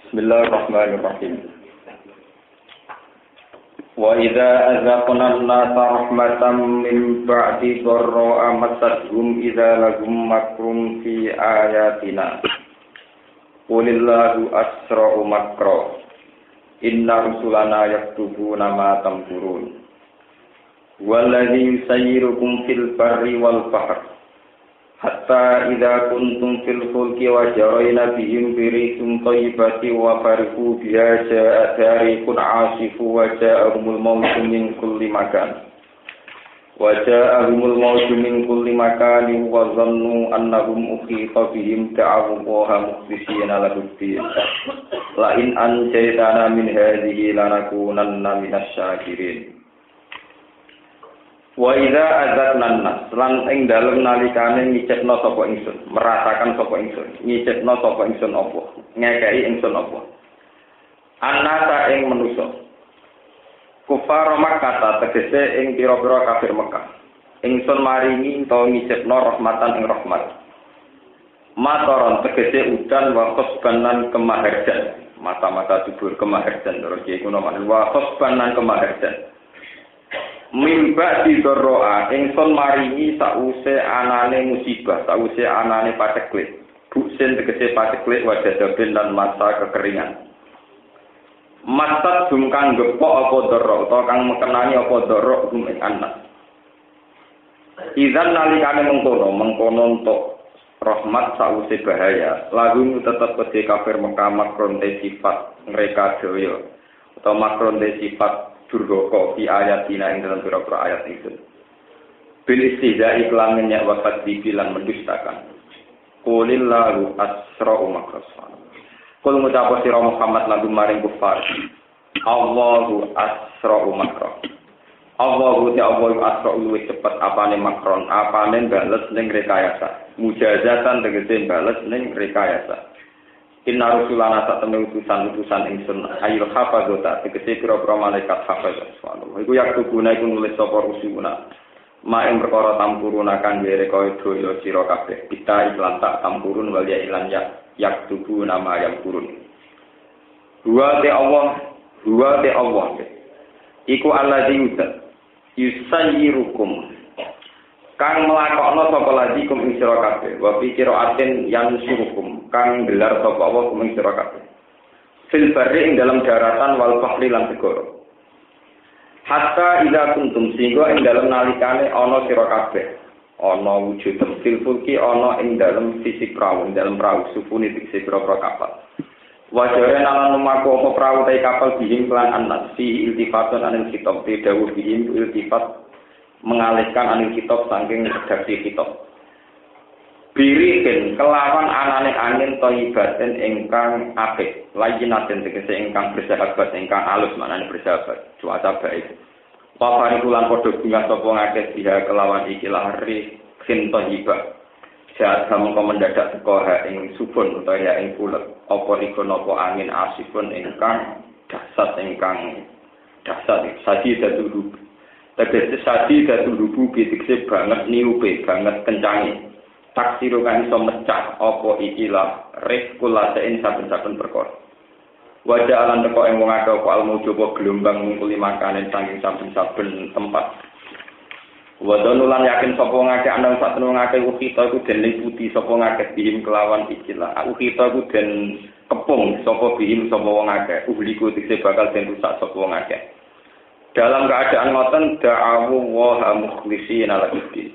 Bismillahirrahmanirrahim. Wa idza azaqna an-nasa rahmatan min ba'di dharra'a massatuhum idza lahum makrun fi ayatina. Qulillahu asra'u makra. Inna rusulana yaktubuna ma tamkurun. Walladzi yusayyirukum fil barri wal bahri hatta idza kuntum fil fulki wa jarayna bihim birikum thayyibati wa farihu biha ja'a tarikun 'asifu wa ja'ahumul mawju min kulli makan wa dhannu annahum ukhita bihim ta'awu wa mukhlishina lahu-d-din la in anjaytana min hadhihi lanakunanna minasy syakirin. Wa idza azatna nas lan ing dalem nalikane ngicipno sapa ingsun, merasakan sapa ingsun, ngicipno sapa ingsun apa, ngekeki ingsun apa. Annasa ing manusa. Kufar Makkah tegese ing pira-pira kafir Mekah. Ingsun maringi utawa ngicipno rahmatan ing rahmat. Mataron tegese udan wa khosbanan kemaherjan. Mata-mata subur kemaherjan terus iki kuno makna wa khosbanan kemaherjan. Mimba di doroa, ingsun maringi sause anane musibah, sause anane paceklik. Buksin tegese paceklik wajah dabin dan masa kekeringan. Masa kang gepok apa doro, atau kang mekenani apa doro ing anak. Izan nalikane mengkono untuk rahmat sause bahaya. Lagu tetap kedhe kafir Mekah makron te sifat mereka dhewe, atau makron te sifat durhaka fi ayatina ing dalam pira-pira ayat itu. Bil istihza iklan nyak wafat dibilang mendustakan. Qulillahu asra'u makra. Kul ngucap sira Muhammad lagu maring kufar. Allahu asra'u makra. Allahu asra'u luwih cepet apane makron, apane bales ning rekayasa. Mujazatan tegese bales ning rekayasa. Inna rusulana satemene utusan ingsun ayul hafadzata tegese pira-pira malaikat hafadzah subhanallah iku yaktubuna iku nulis sapa rusuluna ma ing perkara tampuruna kang reka daya sira kabeh kita iklan tak tampurun wal ya ilan yaktubuna ma yang kurun huwa te Allah iku allazi yusayyirukum kang melakokno sapa lajikum ing sira kabeh wa fi qiraatin yansurukum kang gelar sapa Allah ing sira kabeh fil barri ing dalam daratan wal bahri lan segara hatta idza kuntum singgo ing dalam nalikane ana sira kabeh ana wujud fil fulki ana ing dalam sisi prau ing dalam prau supune dikse pira-pira kapal wajare nalan lumaku apa prau te kapal bihim lan anas fi iltifatun anil kitab te dawuh bihim iltifat mengalihkan anil kitab saking redaksi kitab. Birikin kelawan anane angin thayyibatin ingkang apik, layinatin tegese ingkang bersahabat, ingkang alus maknane bersahabat, cuaca baik. Papane kulan padha bunga sapa ngakeh dia kelawan iki lahri khin thayyibah. Jaat mongko mendadak teka ing subun utawa ing pulet. Apa iku napa angin asifun ingkang dahsyat saji dadu tegese sadi datu lubu bitikse banget niupe banget kencangi taksiru kan iso mecah apa ikilah rifkulasein saben-saben perkara wajah alan teko ing wong akeh apa almu coba gelombang ngungkuli makanan saking saben-saben tempat wadonulan yakin sapa ngake ana sak tenung ngake ukita iku den liputi sapa ngake bihim kelawan ikilah ukita iku den kepung sapa bihim sapa wong akeh uhliku tikse bakal den rusak sapa wong akeh. Dalam keadaan ngoten da'awu wa mukhlishina lahu-d-din.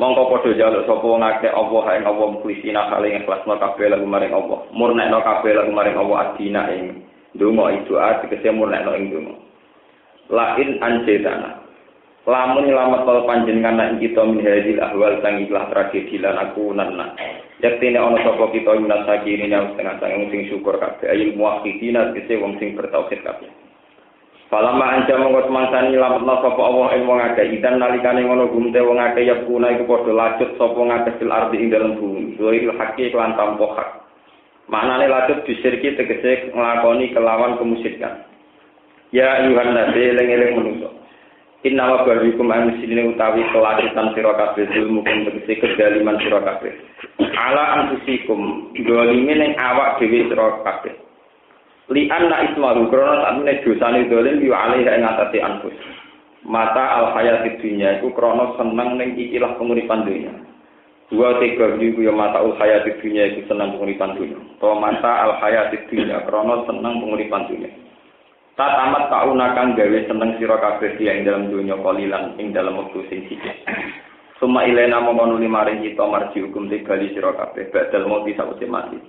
Mongko padha njaluk sapa wong akeh Allah ing Allah mukhlishina kale ikhlasno kabeh lagu maring Allah. Murnekno kabeh lagu maring Allah adina ing donga itu tegese murnekno ing donga. Lain anjetana. Lamun nyelamet kala panjenengan ing kita min hadil ahwal sang ikhlas tragedi lan aku nanna. Yaktine ana sapa kita minas sakirin yang setengah-setengah sing syukur kabeh ayil muwahhidina tegese wong sing bertauhid kabeh. Falama anja mongko semangsani lametna sapa Allah ing wong akeh idan nalikane ngono gumte wong akeh ya kuna iku padha lacut sapa ngakeh fil ardi ing dalem bumi suwil hakiki lan tanpa hak maknane lacut disirki tegese nglakoni kelawan kemusyrikan ya ayuhan nabi eling-eling manungsa Inna wa barikum muslimin utawi kelakitan sira kabeh ilmukum tegese kedaliman sira kabeh. Ala anfusikum dolime ning awak dhewe sira kabeh. Li anna ismaru krana sakmene dosane dolen yu alih ing atase anfus. Mata al hayatid dunya iku krana seneng ning ikilah penguripan dunya. Dua tiga iku ya mata al hayatid dunya iku seneng penguripan dunya. To mata al hayatid dunya krana seneng penguripan dunya. Tatamat kaunakan gawe seneng sira kabeh ing dalam dunya kalilan ing dalam wektu sing sithik. Suma ilena momonuli maring kita marji hukum bali sira kabeh badal mati sawise mati.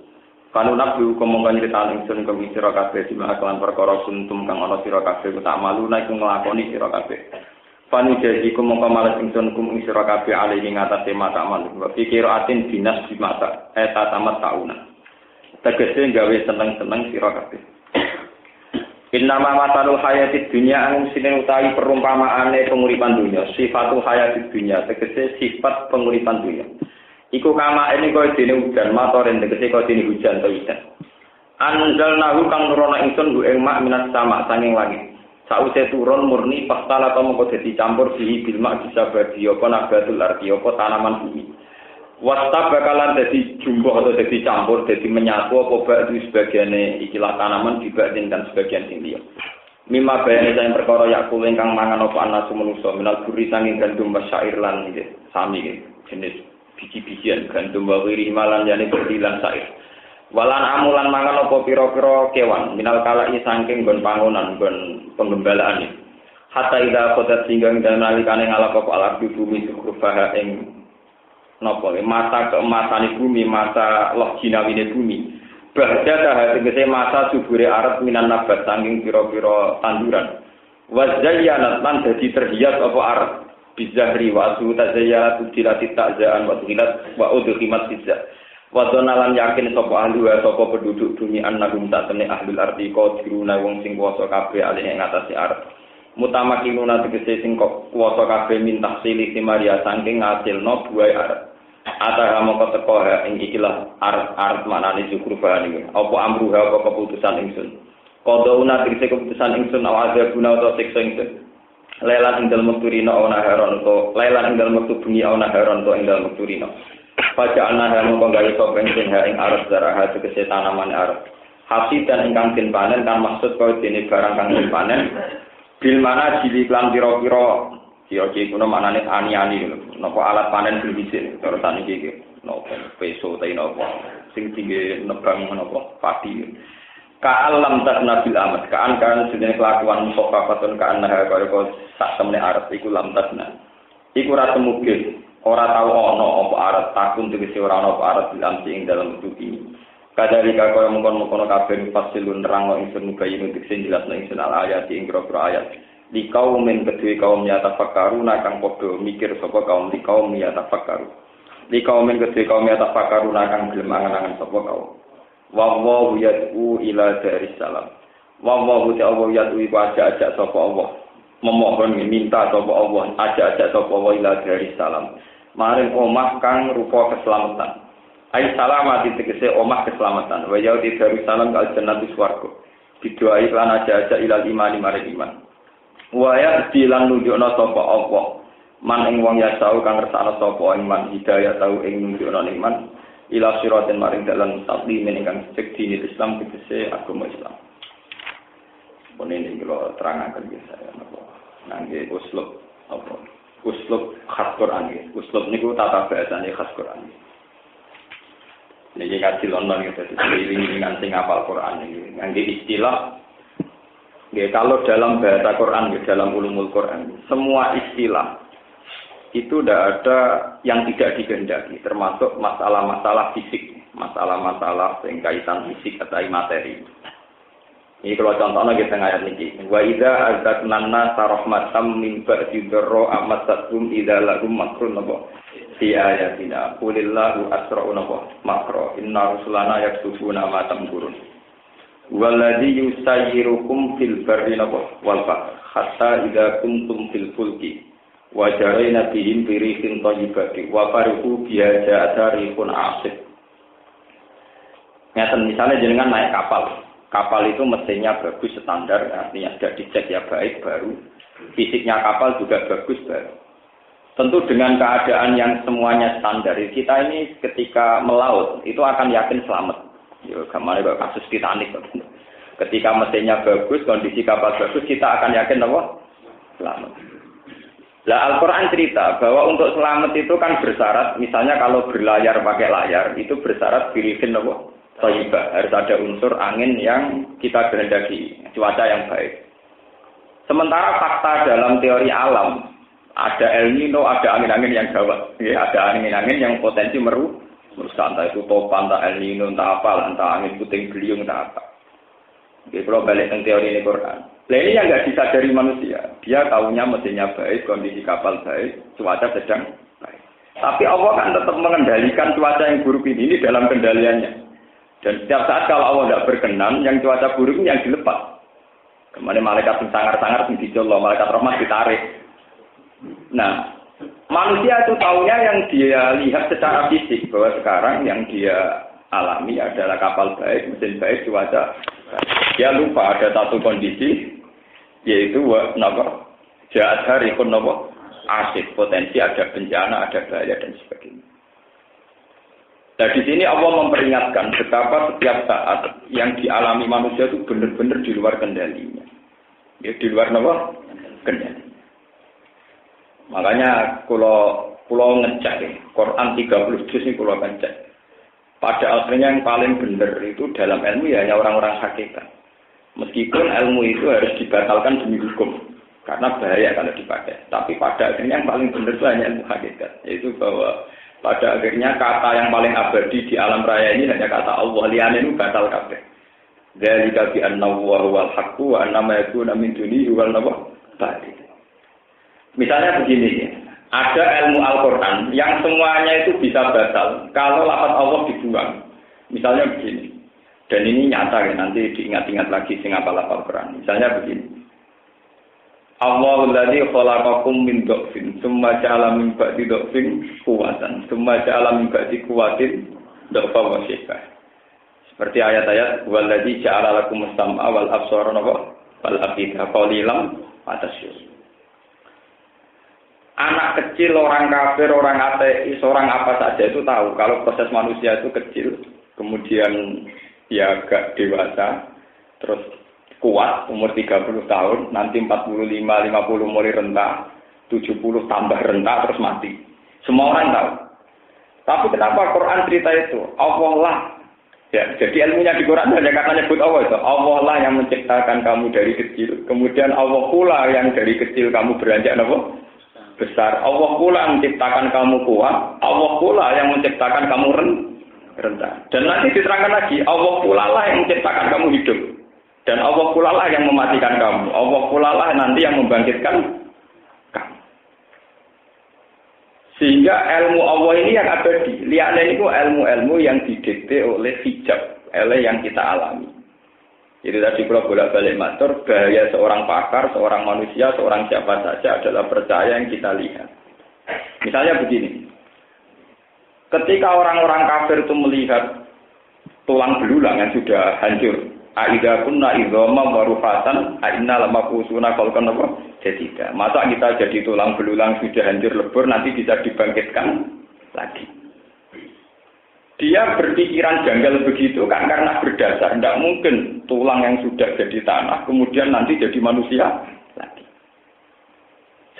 Kanunab hukum mongkon nyritani ingsun kang sira kabeh dimaklan perkara kuntum kang ana sira kabeh tak maluna iku nglakoni sira kabeh. Panu jadi ku mongko males ingsun kum ing sira kabeh ali ing atase mata malu. Pikir atin dinas di mata tatamat kauna. Tegese gawe seneng-seneng sira kabeh. Innama matalul hayatid dunya anu sine utawi perumpamaane penguripan dunya, sifatul hayatid dunya tegese sifat penguripan dunya. Iku kama ini kaya dene hujan matoren tegese kaya dene hujan to hujan. Anzalnahu kang nurono ingsun ku ing mak minas sama sanging langit. Sause turun murni pastala to mengko dadi campur bihi bil mak bisa bagi apa nabatul arti apa tanaman bumi. Wasta bakalan dadi jumbo atau dadi campur, dadi menyatu apa bak sebagiane ikilah tanaman dibandingkan sebagian sing liya. Mimma bayane sing perkara yakul ingkang mangan apa anasu manusa minal buri sanging gandum wasyair lan nggih sami jenis biji-bijian gandum wa wiri malan jane berdilan sair. Walan amulan mangan apa pira-pira kewan minal kalai saking nggon pangonan nggon penggembalaan. Hatta ida kodat singgang dan nalikane ngalap apa alat bumi sukrufaha ing napa masa keemasan bumi masa loh jinawine bumi bahda dah tegese masa subure arat minan nabat saking pira-pira tanduran wazayyanat lan dadi terhias apa arat bizahri wa su tazayyat tilati ta'zaan wa tilat wa udhimat bizah wa donalan yakin sapa ahli wa sapa penduduk bumi annahum tatene ahlul ardi qadiruna wong sing kuwasa kabeh alih ing atase arat mutamakinuna tegese sing kuwasa kabeh mintah silih maria saking ngasilno buah arat Ata mongko teko ing ikilah arep manane syukur bahan iki. Apa amruha apa keputusan ingsun. Qadauna tegese keputusan ingsun awaza guna utawa siksa ingsun. Lailan ing dalem turina ana haron to, lailan ing dalem wektu bengi ana haron to ing dalem turina. Pajana mongko gawe sapa ingsun ing arep zaraha tegese tanaman arep. Hati dan ingkang den panen kan maksud kaya dene barang kang den panen. Bil mana jili klan pira-pira iki kuno manane ani-ani lho. Napa alat panen sing dhisik cara saniki iki. Napa peso ta napa sing tinggi nebang menapa pati. Ka alam tasnabil amat. Kaan jenenge kelakuan sofafatun ka anha kaya sak temene arep iku lam tasna. Iku ora temuge, ora tau ana apa arep takun tegese ora ana apa arep dilamsi ing dalem tuti. Kadari kaya mongkon-mongkon kabeh fasilun nerangno ingsun mugayin tegese jelasno ingsun ayat ing grogro ayat. Di kaum men kedue kaum nyata fakaruna kang padha mikir sapa kaum di kaum nyata fakaru. Di kaum men kedue kaum nyata fakaruna kang gelem angan-angan sapa kaum. Wa wa yad'u ila daris salam. Wa wa yad'u ajak-ajak sapa Allah. Memohon minta sapa Allah, ajak-ajak sapa Allah ila daris salam. Maring omah kang rupa keselamatan. Ai salamati tegese omah keselamatan. Wa yad'u daris salam kal jannati swarga. Didoai lan ajak-ajak ilal imani maring iman. Waya dilan nunjukna sapa Allah man ing wong ya tau kang ngersakno sapa iman hidayah tau ing nunjukna iman ila siratin maring dalan mustaqim ingkang sekti Islam tegese agama Islam. Punene kula terangaken ya saya napa nangge uslub apa uslub khas Quran iki uslub niku tata bahasane khas Quran. Niki kacil ono iki dadi iling-ilingan sing hafal Quran iki ngangge istilah. Ya, kalau dalam bahasa Quran, dalam ulumul Quran, semua istilah itu tidak ada yang tidak dikehendaki, termasuk masalah-masalah fisik, masalah-masalah yang kaitan fisik atau materi. Ini kalau contohnya kita ngayat ini, wa idza azatnanna sarahmatam min ba'di dharra amasatum idza lahum makrun nabo fi ayatina qulillahu asra'u nabo makro inna rusulana yaksufuna ma tamkurun. Waladhi yusayyirukum fil barri wal bahr hatta idza kuntum fil fulki wa jarayna bihim bi rihin thayyibati wa farihu biha ja'arihun asif. Ngeten misalnya jenengan naik kapal. Kapal itu mesinnya bagus standar, artinya sudah dicek ya baik baru. fisiknya kapal juga bagus baru. Tentu dengan keadaan yang semuanya standar, kita ini ketika melaut itu akan yakin selamat. Ya, kemarin kasus Titanic. Ketika mesinnya bagus, kondisi kapal bagus, kita akan yakin apa? Selamat. Nah, Al-Quran cerita bahwa untuk selamat itu kan bersyarat, misalnya kalau berlayar pakai layar, itu bersyarat birifin apa? Thayyibah. Harus ada unsur angin yang kita kehendaki, cuaca yang baik. Sementara fakta dalam teori alam, ada El Nino, ada angin-angin yang gawat. Ya, ada angin-angin yang potensi merusak, entah itu topan, entah El Nino, entah apa, entah angin puting beliung, entah apa. Jadi kalau balik ke teori ini Quran. Nah ini yang nggak disadari manusia. Dia tahunya mesinnya baik, kondisi kapal baik, cuaca sedang baik. Tapi Allah kan tetap mengendalikan cuaca yang buruk ini dalam kendaliannya. Dan setiap saat kalau Allah tidak berkenan, yang cuaca buruk ini yang dilepas. Kemarin malaikat sangar-sangar dijolong, malaikat rahmat ditarik. Nah, manusia itu tahunya yang dia lihat secara fisik bahwa sekarang yang dia alami adalah kapal baik, mesin baik, cuaca. Dia lupa ada satu kondisi, yaitu jahat hari pun asik, potensi ada bencana, ada bahaya dan sebagainya. Nah di sini Allah memperingatkan betapa setiap saat yang dialami manusia itu benar-benar di luar kendalinya. Ya, di luar kendali. Makanya kalau ngecek Quran 30 juz ini kalau ngecek. Pada akhirnya yang paling benar itu dalam ilmu ya hanya orang-orang hakikat. Meskipun ilmu itu harus dibatalkan demi hukum. Karena bahaya kalau dipakai. Tapi pada akhirnya yang paling benar itu hanya ilmu hakikat. Yaitu bahwa pada akhirnya kata yang paling abadi di alam raya ini hanya kata Allah. Liane itu batal kabeh. Dzalika bi anna huwal haqqu wa anna ma yakunu min dunihi wal batil. Misalnya begini ya. Ada ilmu Al-Quran yang semuanya itu bisa batal kalau lafaz Allah dibuang. Misalnya begini. Dan ini nyata ya, nanti diingat-ingat lagi sing apa lafaz Al-Quran. Misalnya begini. Allahul ladzi khalaqakum min dha'fin, tsumma ja'ala min ba'di dha'fin quwwatan, tsumma ja'ala min ba'di quwwatin dha'fan wa shayba. Seperti ayat-ayat waladzi ja'ala lakum as-sam'a wal absara wal afida qalilan atasyur. Anak kecil, orang kafir, orang ateis, orang apa saja itu tahu kalau proses manusia itu kecil, kemudian ya agak dewasa, terus kuat, umur 30 tahun, nanti 45, 50 mulai rentah, 70 tambah rentah, terus mati. Semua orang tahu. Tapi kenapa Quran cerita itu? Allah lah. Ya, jadi ilmunya di Quran hanya karena nyebut Allah itu. Allah lah yang menciptakan kamu dari kecil. Kemudian Allah pula yang dari kecil kamu beranjak besar. Allah pula yang menciptakan kamu kuat. Allah pula yang menciptakan kamu rendah. Dan nanti diterangkan lagi, Allah pula lah yang menciptakan kamu hidup. Dan Allah pula lah yang mematikan kamu. Allah pula lah nanti yang membangkitkan kamu. Sehingga ilmu Allah ini yang abadi. Lihatlah ini ilmu-ilmu yang didikte oleh hijab, oleh yang kita alami. Jadi tadi kalau bolak-balik matur, bahaya seorang pakar, seorang manusia, seorang siapa saja adalah percaya yang kita lihat. Misalnya begini, ketika orang-orang kafir itu melihat tulang belulang yang sudah hancur, aida kunna idzama wa rufatan, inna lamakusuna khalqan jadida. Masa kita jadi tulang belulang sudah hancur lebur nanti bisa dibangkitkan lagi. Dia berpikiran janggal begitu kan karena berdasar. Tidak mungkin tulang yang sudah jadi tanah kemudian nanti jadi manusia lagi.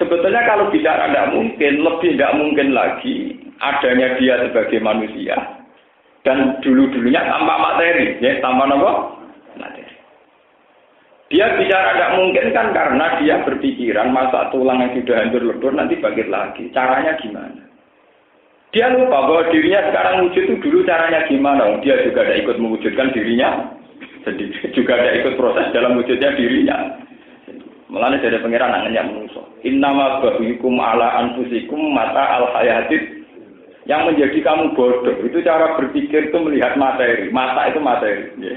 Sebetulnya kalau bicara tidak mungkin, lebih tidak mungkin lagi adanya dia sebagai manusia. Dan dulu-dulunya tanpa materi. Ya, tanpa materi. Dia bicara tidak mungkin kan karena dia berpikiran masa tulang yang sudah hancur lebur nanti bangkit lagi. Caranya gimana? Dia lupa bahwa dirinya sekarang wujud itu dulu caranya gimana. Dia juga ada ikut mewujudkan dirinya sendiri. Juga ada ikut proses dalam wujudnya dirinya. Mulanya dari pengiran angannya menusuk. Innama bahyukum ala anfusikum mata al hayatid. Yang menjadi kamu bodoh. Itu cara berpikir itu melihat materi. Mata itu materi. Ya.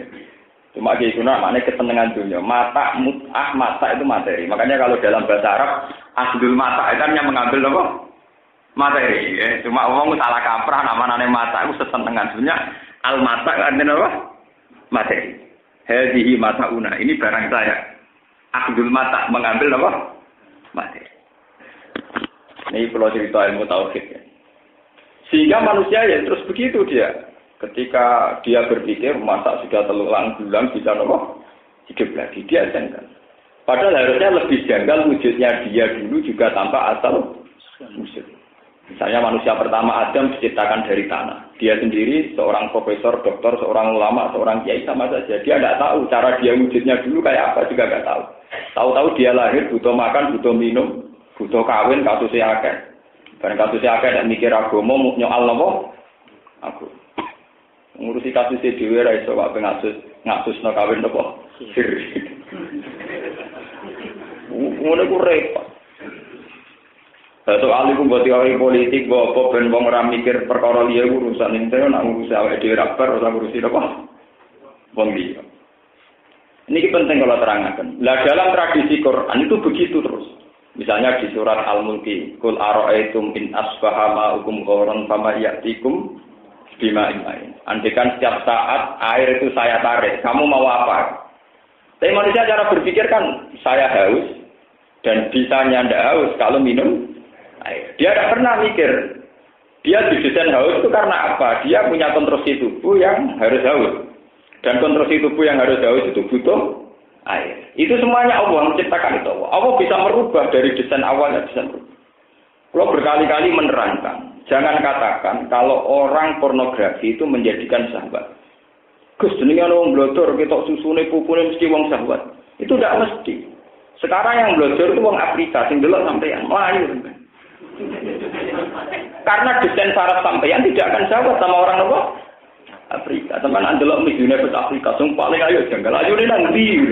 Cuma gitu namanya kesenangan dunia. Mata, mut'ah, mata itu materi. Makanya kalau dalam bahasa Arab, asdul mata itu yang mengambil apa? Materi, ya. Cuma ngomong salah kaprah nama-nama mata itu sesenengan sebenarnya al mata artinya apa? Materi. Hadhihi matauna. Ini barang saya. Akhdul mata mengambil apa? materi. Ini kalau cerita ilmu tauhid ya. Sehingga manusia ya terus begitu dia. Ketika dia berpikir masa sudah telulang bulan bisa nopo hidup lagi dia janggal. Padahal harusnya lebih janggal wujudnya dia dulu juga tanpa asal usul. Misalnya manusia pertama Adam diciptakan dari tanah. Dia sendiri seorang profesor, dokter, seorang ulama, seorang kiai sama saja. Dia tidak tahu cara dia wujudnya dulu kayak apa juga nggak tahu. Tahu-tahu dia lahir butuh makan, butuh minum, butuh kawin, kasusnya akeh. Barang kasusnya akeh dan mikir agama nyoal nopo? Aku ngurusi kasusnya dhewe ra iso wae ngasusno kawin nopo? Sir. Ngono ku repot. Soal iku mbok teori politik mbok apa ben wong ora mikir perkara liya urusan ente nak ngurusi awake dhewe ra bar ora ngurusi apa? Wong liya. Ini penting kalau terangkan. Lah dalam tradisi Quran itu begitu terus. Misalnya di surat Al-Mulk, "Qul ara'aytum in asbaha ma'ukum ghauran fama ya'tikum bima'in ma'in." Andaikan setiap saat air itu saya tarik, kamu mau apa? Tapi manusia cara berpikir kan saya haus dan bisanya ndak haus kalau minum air. Dia tidak pernah mikir. Dia didesain haus itu karena apa? Dia punya konstruksi tubuh yang harus haus. Dan konstruksi tubuh yang harus haus itu butuh air. Itu semuanya Allah menciptakan itu. Allah bisa merubah dari desain awalnya bisa merubah. Kalau berkali-kali menerangkan, jangan katakan kalau orang pornografi itu menjadikan sahabat. Gus, jenenge wong blodor ketok susune pupune mesti wong sahabat. Itu tidak mesti. Sekarang yang blodor itu wong Afrika sing delok sampeyan melayu. Karena desain saraf sampeyan tidak akan sahabat sama orang apa? Afrika. Teman andelok midune pes Afrika sing paling ayo janggal ayune nang ndi.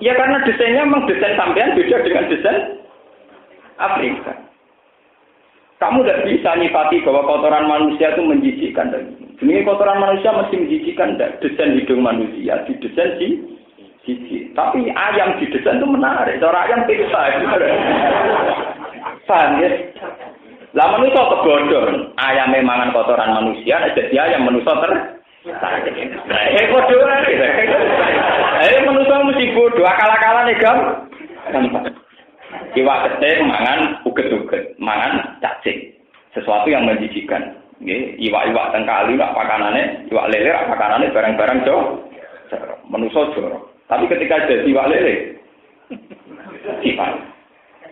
Ya karena desainnya memang desain sampeyan beda dengan desain Afrika. Kamu tidak bisa nyifati bahwa kotoran manusia itu menjijikkan. Ini kotoran manusia mesti menjijikkan. Desain hidung manusia didesain jijik. Tapi ayam didesain itu menarik. Cara ayam pizza. Paham ya? Lah manusia kebodohan. Ayam memangan kotoran manusia, jadi ayam manusia bodoh. Manusia mesti bodoh. Akal-akalan nih gampang. Iwak gede mangan uget-uget, mangan cacing. Sesuatu yang menjijikan. Nggih, iwak-iwak teng kali rak pakanane, iwak lele rak pakanane barang-barang jorok. Manusa jorok. Tapi ketika jadi iwak lele sifat.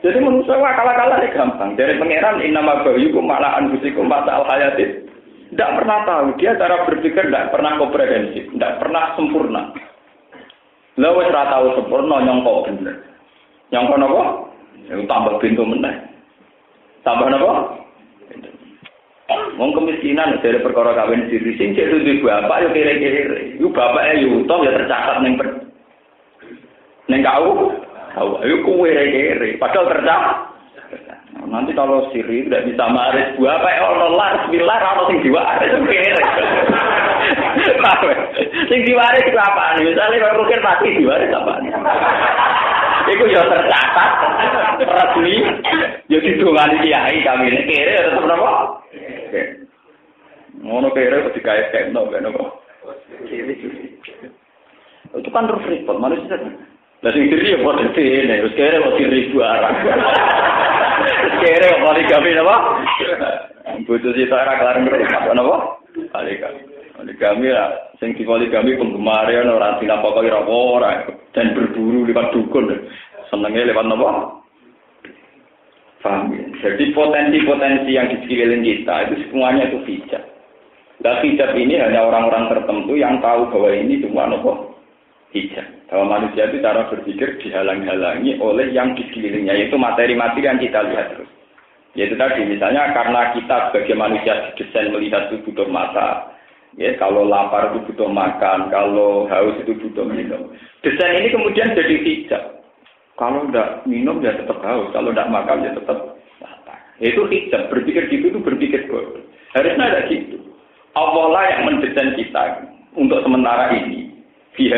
Jadi manusia akal-akalan gampang. Dari pangeran innama bayyukum mala anfusikum mata al-hayatid. Tidak pernah tahu. Dia cara berpikir tidak pernah komprehensif, tidak pernah sempurna. Lah wis ora tau sempurna nyongko bener. Nyongko napa? Tambah pintu meneh. Tambah napa? Wong kemiskinan dari perkara kawin siri sing cek duwe bapak yo kere-kere. Iku bapake yo utang ya tercatat ning kau. Ayo kowe kere. Padahal tercatat. Nanti kalau siri tidak bisa maris bapak ono lar bismillah ono sing diwaris kere. Sing diwaris itu apaan? Misalnya kalau mungkin mati diwaris apaan? Iku ya tercatat resmi ya didongani kiai kami ini kere ya tetep napa? Ngono kere kok dikae-kae napa? Itu kan terus repot manusia. Lah sing diri ya padha dene, wis kere kok diri barang. Kere kok poligami napa? Bojo sita ora kelar ngerti napa? Poligami lah, sing dipoligami penggemar ya ora dinapakake ora dan berburu lewat dukun. Senenge lewat napa? Paham ya? Jadi potensi-potensi yang di sekeliling kita itu semuanya itu hijab. Dan hijab ini hanya orang-orang tertentu yang tahu bahwa ini cuma napa? Hijab. Bahwa manusia itu cara berpikir dihalang-halangi oleh yang di sekelilingnya, yaitu materi-materi yang kita lihat terus. Yaitu tadi misalnya karena kita sebagai manusia didesain melihat itu butuh mata. Ya, kalau lapar itu butuh makan, kalau haus itu butuh minum. Desain ini kemudian jadi hijab. Kalau tidak minum ya tetap haus, kalau tidak makan ya tetap lapar. Itu hijab, berpikir gitu itu berpikir bodoh. Harusnya ada gitu. Allah lah yang mendesain kita untuk sementara ini. Di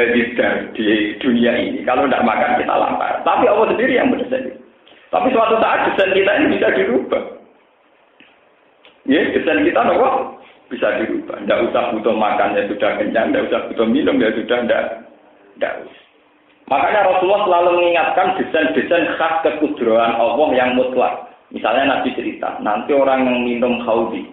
dunia ini. Kalau tidak makan kita lapar. Tapi Allah sendiri yang mendesain. Tapi suatu saat desain kita ini bisa dirubah. Ya, desain kita apa? Bisa dirubah. Tidak usah butuh makan ya sudah kenyang, tidak usah butuh minum ya sudah tidak usah. Makanya Rasulullah selalu mengingatkan desain-desain khas kekudrahan Allah yang mutlak. Misalnya Nabi cerita, nanti orang yang minum haudi,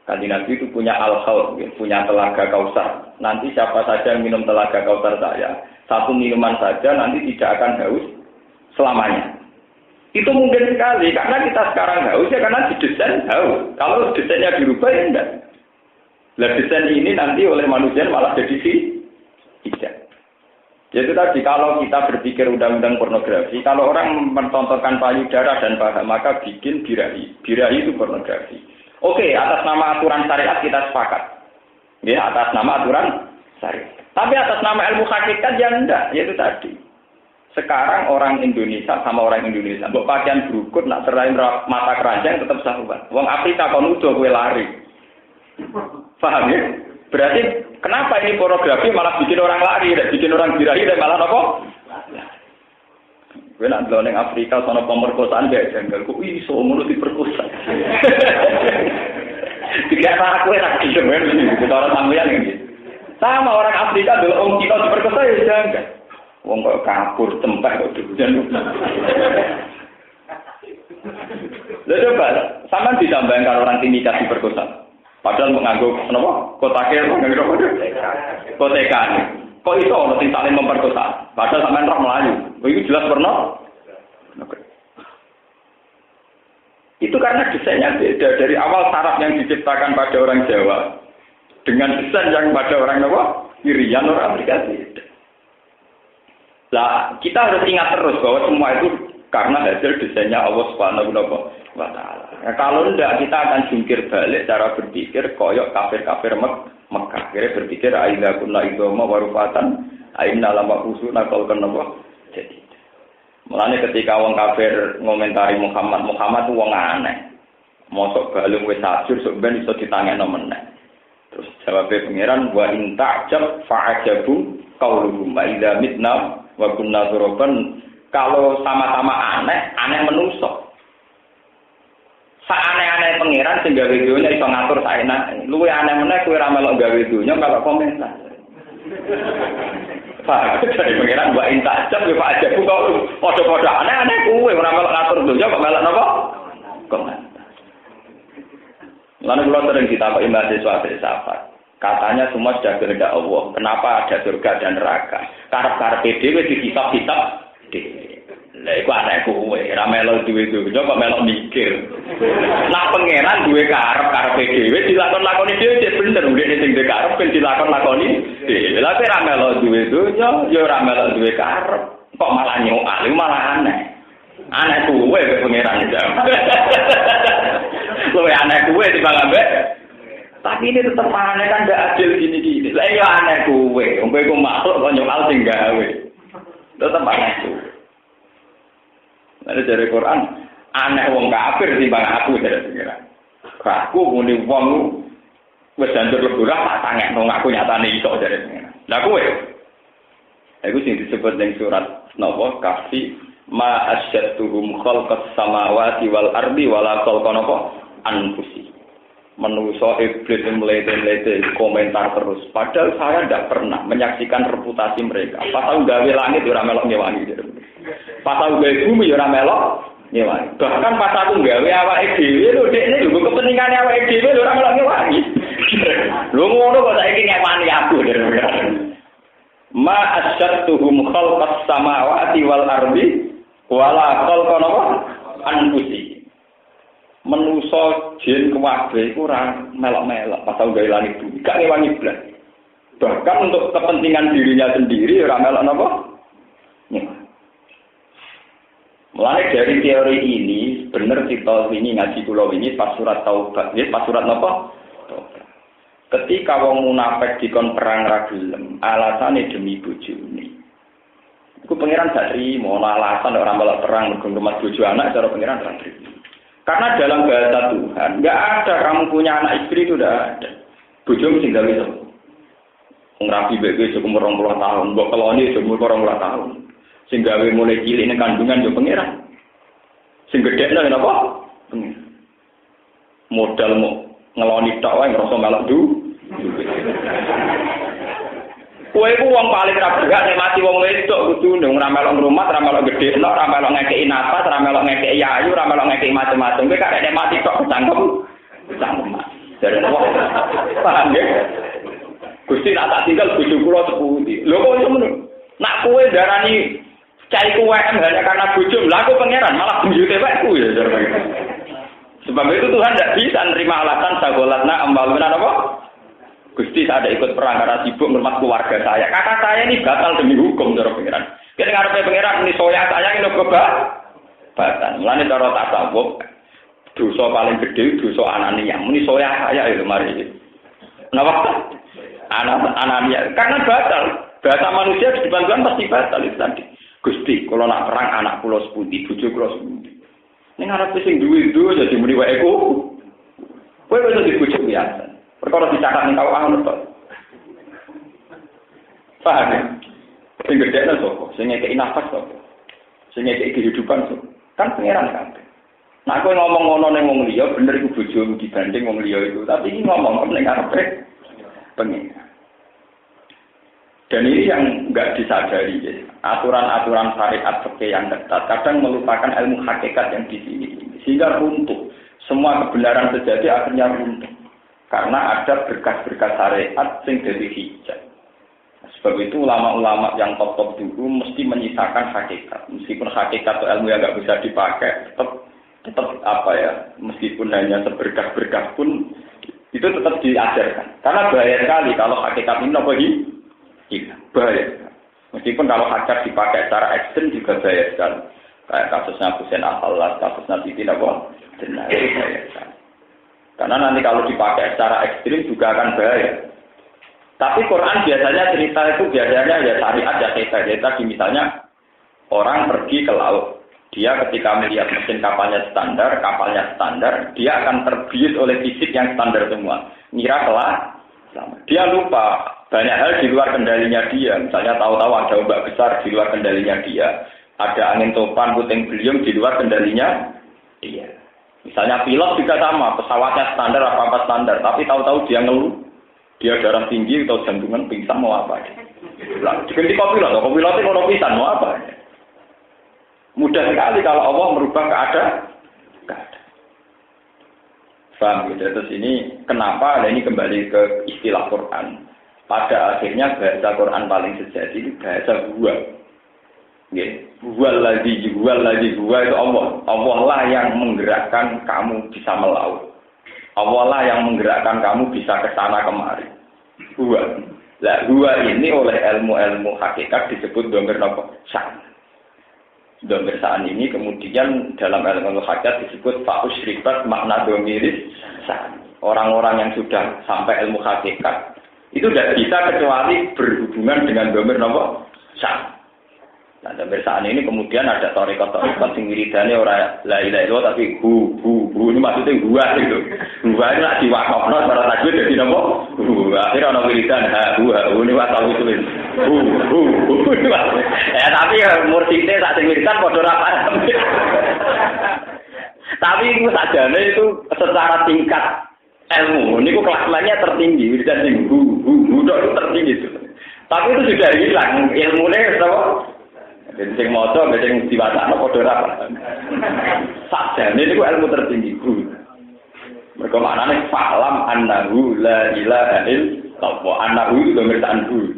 Kanjeng Nabi itu punya al-haud, punya telaga kausar. Nanti siapa saja yang minum telaga kausar saya, satu minuman saja nanti tidak akan haus selamanya. Itu mungkin sekali, karena kita sekarang haus ya karena didesain haus. Kalau desainnya dirubah ya enggak. Nah desain ini nanti oleh manusia malah jadi tidak. Jadi tadi kalau kita berpikir undang-undang pornografi, kalau orang mentontonkan payudara dan paha, maka bikin birahi. Birahi itu pornografi. Oke, atas nama aturan syariat kita sepakat. Ya, atas nama aturan syariat. Tapi atas nama ilmu hakikat ya enggak, yaitu tadi. Sekarang orang Indonesia sama orang Indonesia, mbok pakaian berukut nak serahin mata keranjang tetap sahabat. Wong Afrika kon udah kowe lari. Paham ya? Berarti kenapa ini pornografi malah bikin orang lari, bikin orang birahi dan malah apa? Gue nak bilang yang Afrika soal pemerkosaan gak janggal, kok iso mulut diperkosa. Tidak aku enak di semen ini, kita orang sambian ini. Sama orang Afrika dulu orang Cina diperkosa ya janggal. Wong kok kabur tempat kok duluan. Lalu coba, sama ditambahkan orang Timika diperkosa. Padahal mengangguk kenapa? Kotaknya mengangguk kotekan. Kok itu orang yang saling memperkosa? Padahal sampai roh Melayu. Itu jelas pernah. Itu karena desainnya beda. Dari awal saraf yang diciptakan pada orang Jawa dengan desain yang pada orang Irian orang Afrika beda. Lah kita harus ingat terus bahwa semua itu karena hasil desainnya Allah Subhanahu wa Ta'ala. Nah, kalau tidak kita akan jungkir balik cara berpikir koyok kafir-kafir Mekah. Kira berpikir aina kunna idoma warufatan aina lama usuna kal kenapa. Jadi mulane ketika wong kafir ngomentari Muhammad itu wong aneh. Mosok balung wis sajur sok ben iso ditangekno meneh. Terus jawabe pangeran wa in ta'jab fa'ajabu qauluhum idza mitna wa kunna turaban. Kalau sama-sama aneh menusuk. Saaneh-aneh pangeran sing gawe dunya iso ngatur saenake. Luwe aneh meneh kowe ra melok gawe dunya kalau komentar. Pak, dari pangeran mbak intak jam yo Pak Ajabu kok padha-padha aneh-aneh kowe ora melok ngatur dunya kok melok napa? Komentar. Lalu kula sering ditakoki mahasiswa filsafat. Katanya semua sudah kehendak Allah. Kenapa ada surga dan neraka? Karep-karepe dhewe dihisab-hisab dhewe. Lah iku aneh kowe, ora melok duwe dunya kok melok mikir. Lah pangeran duwe karep-karepe dhewe dilakon-lakoni dhewe cek bener ngene sing duwe karep ben dilakon-lakoni dhewe. Lah ora melok duwe dunya, ya ora melok duwe karep. Kok malah nyoal, malah aneh. Aneh kowe pangeran jam. Kowe aneh kowe timbang ambek. Tapi ini tetap aneh kan ndak adil gini-gini. Lah ya aneh kowe, wong kowe ku makhluk kok nyoal sing gawe. Tetap aneh kowe. Ada dari Quran, aneh wong kafir timbang aku dari pengiran. Aku muni wong wis janjur leburan tak tangekno aku nyatane iso dari pengiran. Lah kowe. Iku sing disebut ning surat napa Kahfi ma asyadtuhum khalqas samawati wal ardi wala khalqan anfusi. Manusa iblis melete-lete komentar terus. Padahal saya tidak pernah menyaksikan reputasi mereka. Pasal gawe langit ora melok ngewangi. Pasal gawe bumi ora melok ngewangi. Bahkan pas aku gawe awake dhewe lho dekne lho kepentingane awake dhewe lho ora melok ngewangi. Lho ngono kok saiki ngewani aku. Ma asyadtuhum khalqas samawati wal ardi wala khalqan anfusi. Menusa jin kabeh iku ora melok-melok pasal gawe langit bumi. Gak ngewangi blas. Bahkan untuk kepentingan dirinya sendiri ora melok napa? Mulai dari teori ini benar kita ini ngaji kula ini pas surat Taubah, nggih pas surat napa? Ketika wong munafik dikon perang ra gelem, alasane demi bojone. Iku pangeran gak trimo alasan ora melok perang mergo rumah bojo anak cara pangeran ra trimo. Karena dalam bahasa Tuhan, nggak ada kamu punya anak istri itu udah ada. Bojomu sing gawe sapa? Wong rapi bebe cukup 20 tahun, mbok keloni cukup 20 tahun. Sing gawe mulai cilik ning kandungan yo pangeran. Sing gedhekne napa? Pangeran. Modal mau ngeloni tok wae ngrasa melok du. Kowe iku wong paling ra berhak nek mati wong wedok kudu ora melok rumah, ora melok gedhe, ora melok ngekeki nafas, ora melok ngekeki ayu, ora melok ngekeki macam-macam. Kowe kak nek mati tok cangkem. Cangkem. Dari wong. Paham ya? Gusti nak tak tinggal bojo kula sepundi. Lho kok iso ngono? Nak kowe darani cai kuwek hanya karena bojo, lha aku pangeran malah buyute wekku ya. Sebab itu Tuhan tidak bisa nerima alasan sagolatna ambaluna apa? Gusti saya ada ikut perang karena sibuk ngurmat keluarga saya. Kakak saya ini batal demi hukum cara pangeran. Kita ngarepe pangeran ini soya saya ini kebatan. Mulane cara tasawuf dosa paling gede dosa anania. Muni soya saya itu mari. Kenapa? Anania karena batal. Bahasa manusia di depan Tuhan pasti batal itu tadi. Gusti, kalau nak perang anak kula sepundi, bojo kula sepundi. Ning arepe sing duwe jadi muni wae ku. Kowe wis dibojo biasa. Perkara dicatat ning kawah ngono to. Paham ya? Sing gedhe sapa? Sing ngekeki nafas sapa? Sing ngekeki kehidupan sapa? Kan pangeran kabeh. Nah kowe ngomong ngono ning wong liya bener iku bojomu dibanding wong liya itu. Tapi iki ngomong ning arepe pangeran. Dan ini yang enggak disadari ya. Aturan-aturan syariat fikih yang ketat kadang melupakan ilmu hakikat yang di sini. Sehingga runtuh. Semua kebenaran terjadi akhirnya runtuh. Karena ada berkas-berkas syariat yang jadi hijab. Sebab itu ulama-ulama yang top-top dulu mesti menyisakan hakikat. Meskipun hakikat atau ilmu yang nggak bisa dipakai, tetap apa ya, meskipun hanya seberkas-berkas pun, itu tetap diajarkan. Karena bahaya sekali kalau hakikat ini apa hilang. Bahaya. Meskipun kalau hakikat dipakai secara ekstrim juga bahaya sekali. Kayak kasusnya Husain Al-Hallas, kasusnya Siti Nabawi, benar bahaya sekali. Karena nanti kalau dipakai secara ekstrim juga akan bahaya. Tapi Quran biasanya cerita itu biasanya ya syariat ya kayak tadi misalnya orang pergi ke laut. Dia ketika melihat mesin kapalnya standar, dia akan terbius oleh fisik yang standar semua. Ngira selamat. Dia lupa banyak hal di luar kendalinya dia. Misalnya tahu-tahu ada ombak besar di luar kendalinya dia. Ada angin topan, puting beliung di luar kendalinya dia. Misalnya pilot juga sama, pesawatnya standar apa-apa standar, tapi tahu-tahu dia ngeluh, dia darah tinggi atau jantungan pingsan mau apa? Diganti kopilot itu mau pingsan mau apa? Mudah sekali kalau Allah merubah keadaan. Paham gitu? Terus ini kenapa? Ini kembali ke istilah Quran. Pada akhirnya bahasa Quran paling sejati itu bahasa gua. Huwal ladzi itu Allah. Allah lah yang menggerakkan kamu bisa melaut. Allah lah yang menggerakkan kamu bisa ke sana kemari. Huwa. Lah huwa ini oleh ilmu-ilmu hakikat disebut dhamir apa? Sa'an. Dhamir sa'an ini kemudian dalam ilmu hakikat disebut fa'us syribat makna dhamiris sa'an. Orang-orang yang sudah sampai ilmu hakikat itu tidak bisa kecuali berhubungan dengan dhamir apa? Sa'an. Nah, sampai saat ini kemudian ada torikot-torikot sing wiridane ora la ilaha illallah tapi hu ini maksudnya gua gitu. Gua ini lak diwakofno cara tajwid dadi napa? Akhirnya ana wiridan ini wasal usulin. Tapi murtite sak sing wiridan padha ora paham. Tapi itu sajane itu secara tingkat ilmu niku kelasnya tertinggi wiridan sing hu itu tertinggi itu. Tapi itu sudah hilang ilmune apa? Jadi sing maca mek sing diwacana padha ora paham. Sakjane niku ilmu tertinggi. Mergo maknane falam annahu la ilaha illallah. Annahu itu dhamir ta'anhu.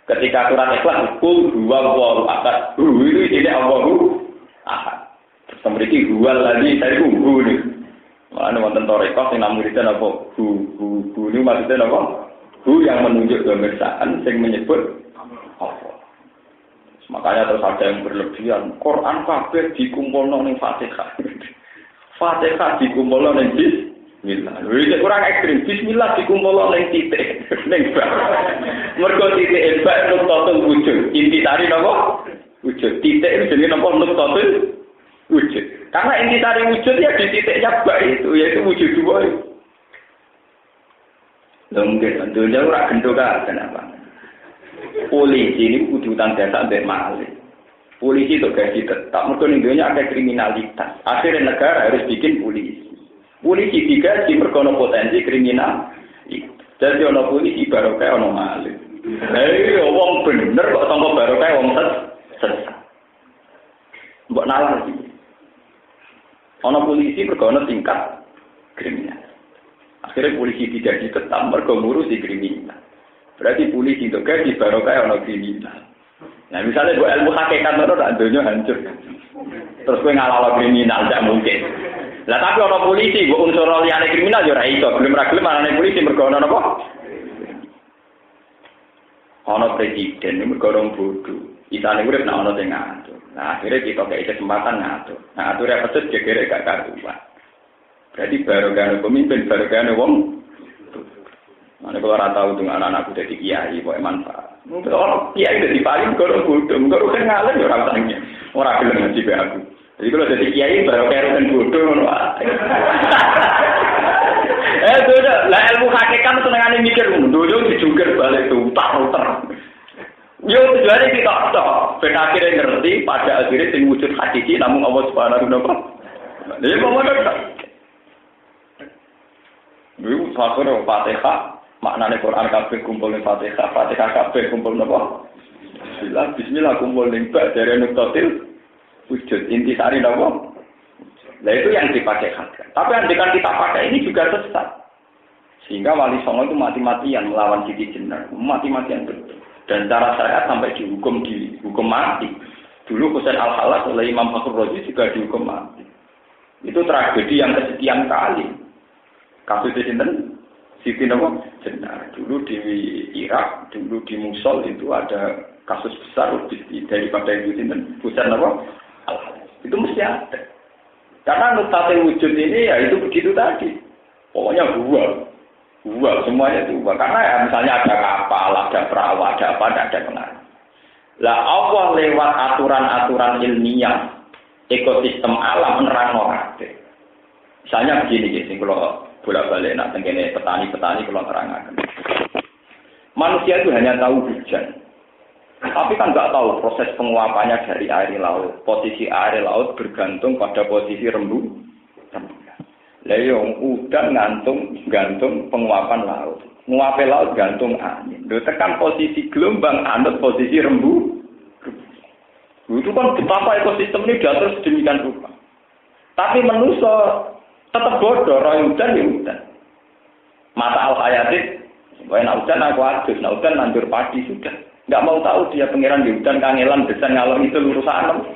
Ketika surat Ikhlas kul huwallahu ahad. Itu isine Allahu ahad. Terus mriki huwal ladzi tadi hu ni. Ana wonten toreko sing namuridan apa? Hu ni maksudnya apa? Hu yang menunjuk dhamir ta'an sing menyebut Allah. Makanya terus ada yang berlebihan. Quran kabeh dikumpulno ning Fatihah. Fatihah dikumpulno ning Bismillah. Wis kurang ekstrem. Bismillah dikumpulno ning titik. Ning bab. Mergo titik bab nuktatul wujud. Inti tari napa? Wujud. Titik itu jenenge napa? Nuktatul wujud. Karena inti tari wujud ya di titiknya bab itu, yaitu wujud dua itu. Lha mungkin dunia ora gendho kenapa? Polisi ini kudu utang jasa sampai maling. Polisi itu gaji tetap. Mereka Indonesia ada kriminalitas. Akhirnya negara harus bikin polisi. Polisi digaji berkono potensi kriminal. Jadi ono polisi baru kayak ono maling. Iya, wong bener kok sangka barokah wong sesat. Mbok nalar iki. Ana polisi mergo ana tingkat kriminal. Akhirnya polisi tidak ditetap mergo ngurusi kriminal. Berarti polisi itu kan di barokah ana kriminal. Nah misalnya gue ilmu hakikat itu tak dunia hancur. Terus gue ngalala kriminal tidak mungkin. Lah tapi ana polisi gue unsur liyane kriminal yo ora iso. Belum ra gelem anane polisi mergo ana apa? Ana presiden mergo orang bodoh. Isane urip nek ana sing ngatur. Nah akhirnya kita kayak kesempatan ngatur. Nah aturnya pedes gegere gak karuan. Berarti barokah pemimpin barokah wong. Mana kalau orang tahu dengan anak-anakku jadi kiai, boleh manfaat. Mungkin orang kiai jadi paling kalau bodoh, kalau kan ngalah ya orang tanya, orang bilang ngaji be aku. Jadi kalau jadi kiai baru kan bodoh, sudah, lah ilmu hakikat senengane mikir, dulu dijungkir balik tuh, utar. Yo tujuannya kita tahu, pada akhirnya ngerti, pada akhirnya tim wujud hakiki, namun Allah Subhanahu wa Taala. Jadi mau ada. Dulu satu Fatihah. Maknane Quran kabeh kumpul ning Fatihah, Fatihah kabeh kumpul napa? Bismillah kumpul ning bak dari nuktatil wujud inti sari napa? Nah itu yang dipakai hati. Tapi andikan kita pakai ini juga sesat. Sehingga Wali Songo itu mati-matian melawan Siti Jenar, mati-matian betul. Dan cara syariat sampai dihukum mati. Dulu Husain Al-Halas oleh Imam Fakhrul Razi juga dihukum mati. Itu tragedi yang kesekian kali. Kasus di sini Siti Jenar dulu di Irak, dulu di Mosul itu ada kasus besar lebih daripada itu Husain itu mesti ada. Karena nuktatil wujud ini ya itu begitu tadi. Pokoknya gua semuanya itu gua. Karena ya misalnya ada kapal, ada perahu, ada apa, ada pengaruh. Lah Allah lewat aturan-aturan ilmiah ekosistem alam nerangno kabeh. Misalnya begini sing kalau bolak-balik nak tengene petani-petani kalau terangaken. Manusia itu hanya tahu hujan. Tapi kan nggak tahu proses penguapannya dari air laut. Posisi air laut bergantung pada posisi rembulan. Lah yo udan gantung penguapan laut. Nguape laut gantung angin. Lho tekan posisi gelombang anut posisi rembulan. Itu kan betapa ekosistem ini diatur sedemikian rupa. Tapi manusia tetap bodoh, roh hujan ya hujan. Mata al-hayatit, nak hujan aku adus, nak hujan nandur padi sudah. Nggak mau tahu dia pangeran di hujan, kangelan, besan, ngalor itu urusan.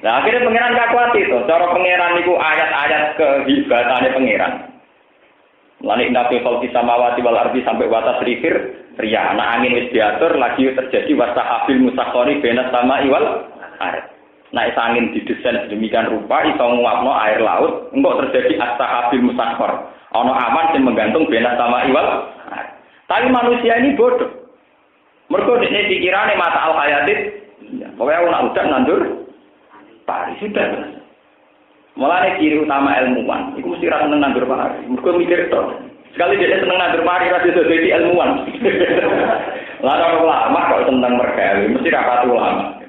Nah akhirnya pangeran kakuati itu. Cara pangeran itu ayat-ayat kehebatannya pangeran. Lanik nabi khalqi samawati wal ardi sampai watas rifir, ria. Nah angin wis diatur, lagi terjadi wasahabil musakhori benas sama iwal air. Nah, angin didesain sedemikian rupa, iso nguapno air laut, engkau terjadi as-sahabil musakhkhar. Ono awan yang menggantung benas sama iwal. Tapi manusia ini bodoh. Mergo dene pikirane mata al-hayatit, pokoknya ana udan nandur pari sudah. Mulane ciri utama ilmuwan, iku mesti ra seneng nandur pari. Mergo mikir to. Sekali dia seneng nandur pari ra iso dadi ilmuwan. Lah ora lama kok seneng mergawe, mesti ra patu ulama.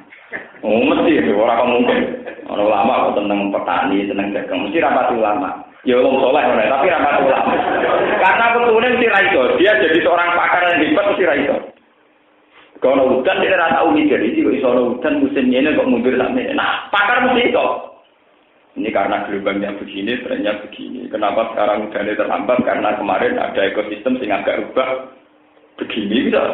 Oh mesti itu orang mungkin orang lama kok seneng petani seneng dagang mesti rapat ulama ya wong soleh tapi rapat ulama karena betulnya mesti raiso dia jadi seorang pakar yang hebat mesti raiso kalau hujan dia rata mikir ini kok iso hujan musim ini kok mundur sampai nah pakar mesti itu ini karena gelombangnya begini trennya begini kenapa sekarang hujannya terlambat karena kemarin ada ekosistem sehingga agak rubah begini gitu.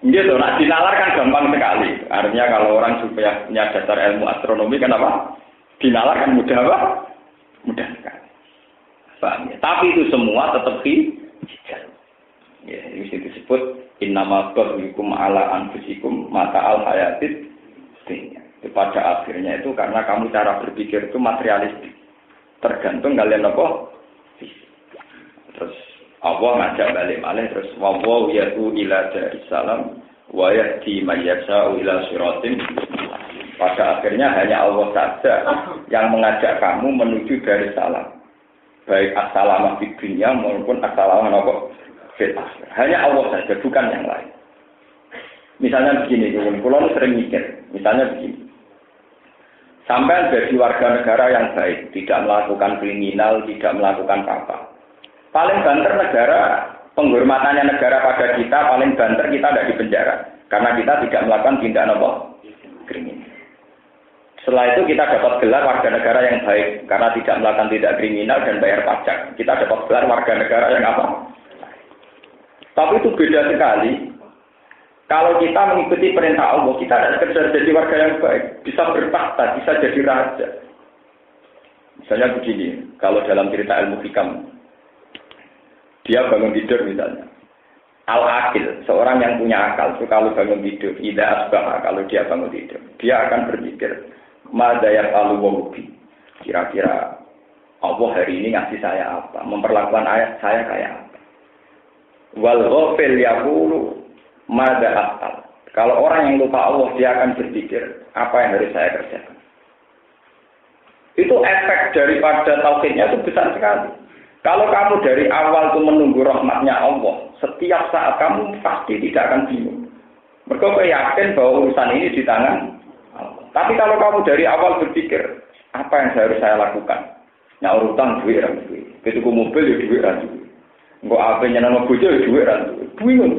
Gitu, nah dinalar kan gampang sekali. Artinya kalau orang supaya punya dasar ilmu astronomi kenapa? Dinalar kan mudah apa? Mudah sekali. Paham ya? Tapi itu semua tetap hijau. Ya, ini disebut innama baghyikum ala anfusikum mata al hayatit dunya. Pada akhirnya itu karena kamu cara berpikir itu materialistik. Tergantung kalian apa? Terus Allah ngajak balik malih terus wawaw yatu ila darissalam wa yahdi may yasha'u ila siratin. Pada akhirnya hanya Allah saja yang mengajak kamu menuju darissalam. Baik as-salamah di dunia maupun as-salamah fil akhirah. Hanya Allah saja bukan yang lain. Misalnya begini, kalau sering mikir, misalnya begini. Sampai jadi warga negara yang baik, tidak melakukan kriminal, tidak melakukan apa. Paling banter negara penghormatannya negara pada kita paling banter kita tidak di penjara karena kita tidak melakukan tindakan apa? Kriminal. Setelah itu kita dapat gelar warga negara yang baik karena tidak melakukan tindak kriminal dan bayar pajak. Kita dapat gelar warga negara yang apa? Tapi itu beda sekali. Kalau kita mengikuti perintah Allah, kita tidak sekedar jadi warga yang baik, bisa bertakhta, bisa jadi raja. Misalnya begini, kalau dalam cerita ilmu hikam, dia bangun tidur misalnya. Al-Akil, seorang yang punya akal, itu kalau bangun tidur, tidak asbah, kalau dia bangun tidur, dia akan berpikir, madayat aluwahubi, kira-kira Allah hari ini ngasih saya apa, memperlakukan ayat saya kayak apa. Wal ghafil yaqulu mada afal. Kalau orang yang lupa Allah, dia akan berpikir, apa yang harus saya kerjakan. Itu efek daripada tauhidnya itu besar sekali. Kalau kamu dari awal itu menunggu rahmatnya Allah, setiap saat kamu pasti tidak akan bingung. Mereka yakin bahwa urusan ini di tangan Allah. Tapi kalau kamu dari awal berpikir, apa yang harus saya lakukan? Nyaur utang, duit, duit. Ketuku mobil, ya duit, duit. Enggak apa nyenang bojo, ya duit, duit. Bingung.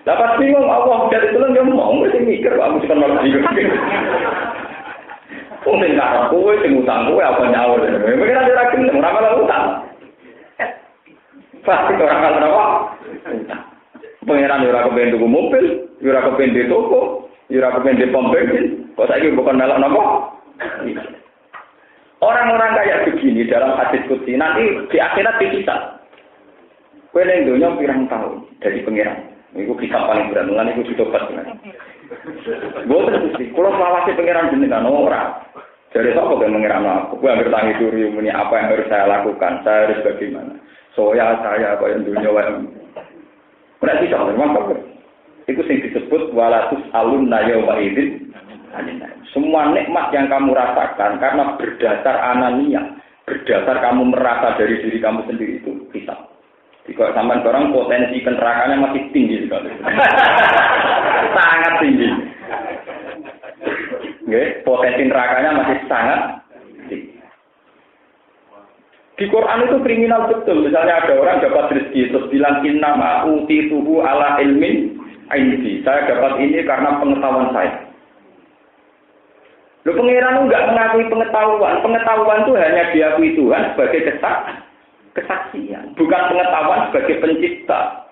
Dapat bingung, Allah dari tulang dia mau, mesti mikir, aku cuma malah bingung. Mungkin karena kowe sing utang kowe apa nyaur. Mungkin ada lagi ora malah utang. Pasti orang kalau apa? Utang. Pengiran ora kepen tuku mobil, ora kepen di toko, ora kepen di pom bensin. Kok saiki bukan melok napa? Orang-orang kayak begini dalam hadis qudsi nanti di akhirat dihisab. Kowe ning donya pirang tahun dari pengiran. Iku kisah paling berat, mulane iku ditobat kan. Boten mesti, kalau selawase pengiran jenengan ora. Jadi sapa yang mengiran aku? Gue hampir tangi suri muni apa yang harus saya lakukan? Saya harus bagaimana? Soya saya kok yang dunia wae. Ora bisa memang kok. Itu sing disebut walatus alunna yauma idzin. Semua nikmat yang kamu rasakan karena berdasar anania, berdasar kamu merasa dari diri kamu sendiri itu bisa. Jika sampai orang potensi nerakanya masih tinggi sekali. Sangat tinggi. Nggih, potensi nerakanya masih sangat tinggi. Di Quran itu kriminal betul. Misalnya ada orang dapat rezeki terus bilang inna ma'utituhu ala ilmin indi. Saya dapat ini karena pengetahuan saya. Loh, pangeran enggak mengakui pengetahuan. Pengetahuan itu hanya diakui Tuhan sebagai kesaksian, bukan pengetahuan sebagai pencipta.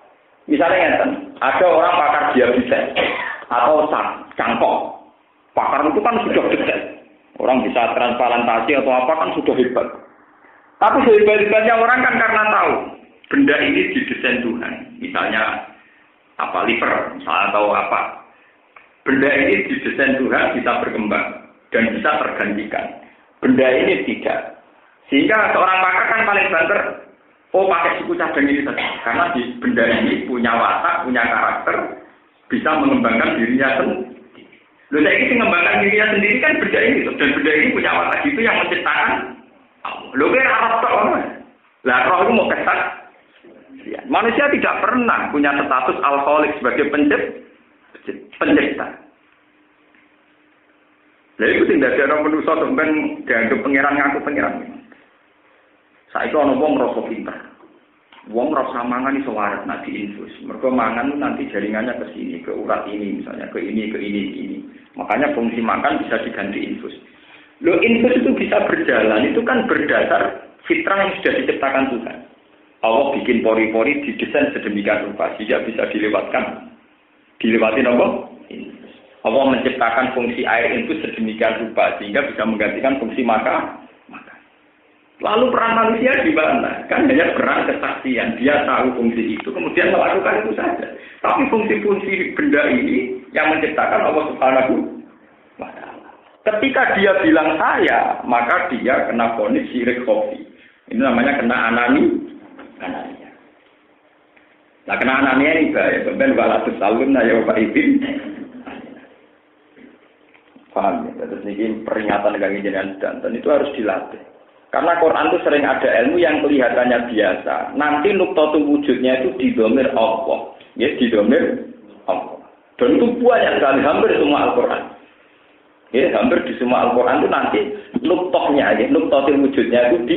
Misalnya ada orang pakar diabetes atau cangkok. Pakar itu kan sudah detail. Orang bisa transplantasi atau apa kan sudah hebat. Tapi sehebat-hebatnya orang kan karena tahu benda ini didesain Tuhan. Misalnya apa liver, misalnya atau apa. Benda ini didesain Tuhan bisa berkembang dan bisa tergantikan. Benda ini tidak. Sehingga seorang pakar kan paling banter, pakai suku cadang ini saja. Karena di benda ini punya watak, punya karakter, bisa mengembangkan dirinya sendiri. Loh, saya ini mengembangkan dirinya sendiri kan benda ini. Dan benda ini punya watak itu yang menciptakan Allah. Loh, kira Arab tak orang. Lah, roh itu mau kesak. Manusia tidak pernah punya status al-khaliq sebagai pencipta. Lah, itu tidak ada orang manusia sampai dianggap pengiran ngaku pengiran. Saiki ana wong rasa pinter. Wong rasa mangan iso waras nek diinfus. Mergo mangan nanti jaringannya ke sini, ke urat ini misalnya, ke ini, ke ini. Makanya fungsi makan bisa diganti infus. Loh, infus itu bisa berjalan, itu kan berdasar fitrah yang sudah diciptakan Tuhan. Allah bikin pori-pori didesain sedemikian rupa sehingga bisa dilewati apa? Infus. Allah menciptakan fungsi air infus sedemikian rupa sehingga bisa menggantikan fungsi makan. Lalu peran manusia di mana? Kan hanya peran kesaksian. Dia tahu fungsi itu, kemudian melakukan itu saja. Tapi fungsi-fungsi benda ini yang menciptakan Allah Subhanahu wa Ta'ala. Ketika dia bilang saya, maka dia kena vonis syirik khafi. Ini namanya kena anania. Nah, kena anania ini bahaya. Sampai walatus salun ya Pak Ibn. Paham ya? Terus ini peringatan kaki jenengan dan itu harus dilatih. Karena Quran itu sering ada ilmu yang kelihatannya biasa. Nanti nuktatul wujudnya itu didomir Allah. Ya, didomir Allah. Dan itu banyak sekali, hampir semua Al-Quran. Ya, hampir di semua Al-Quran itu nanti nuktohnya, ya, nuktatul wujudnya itu di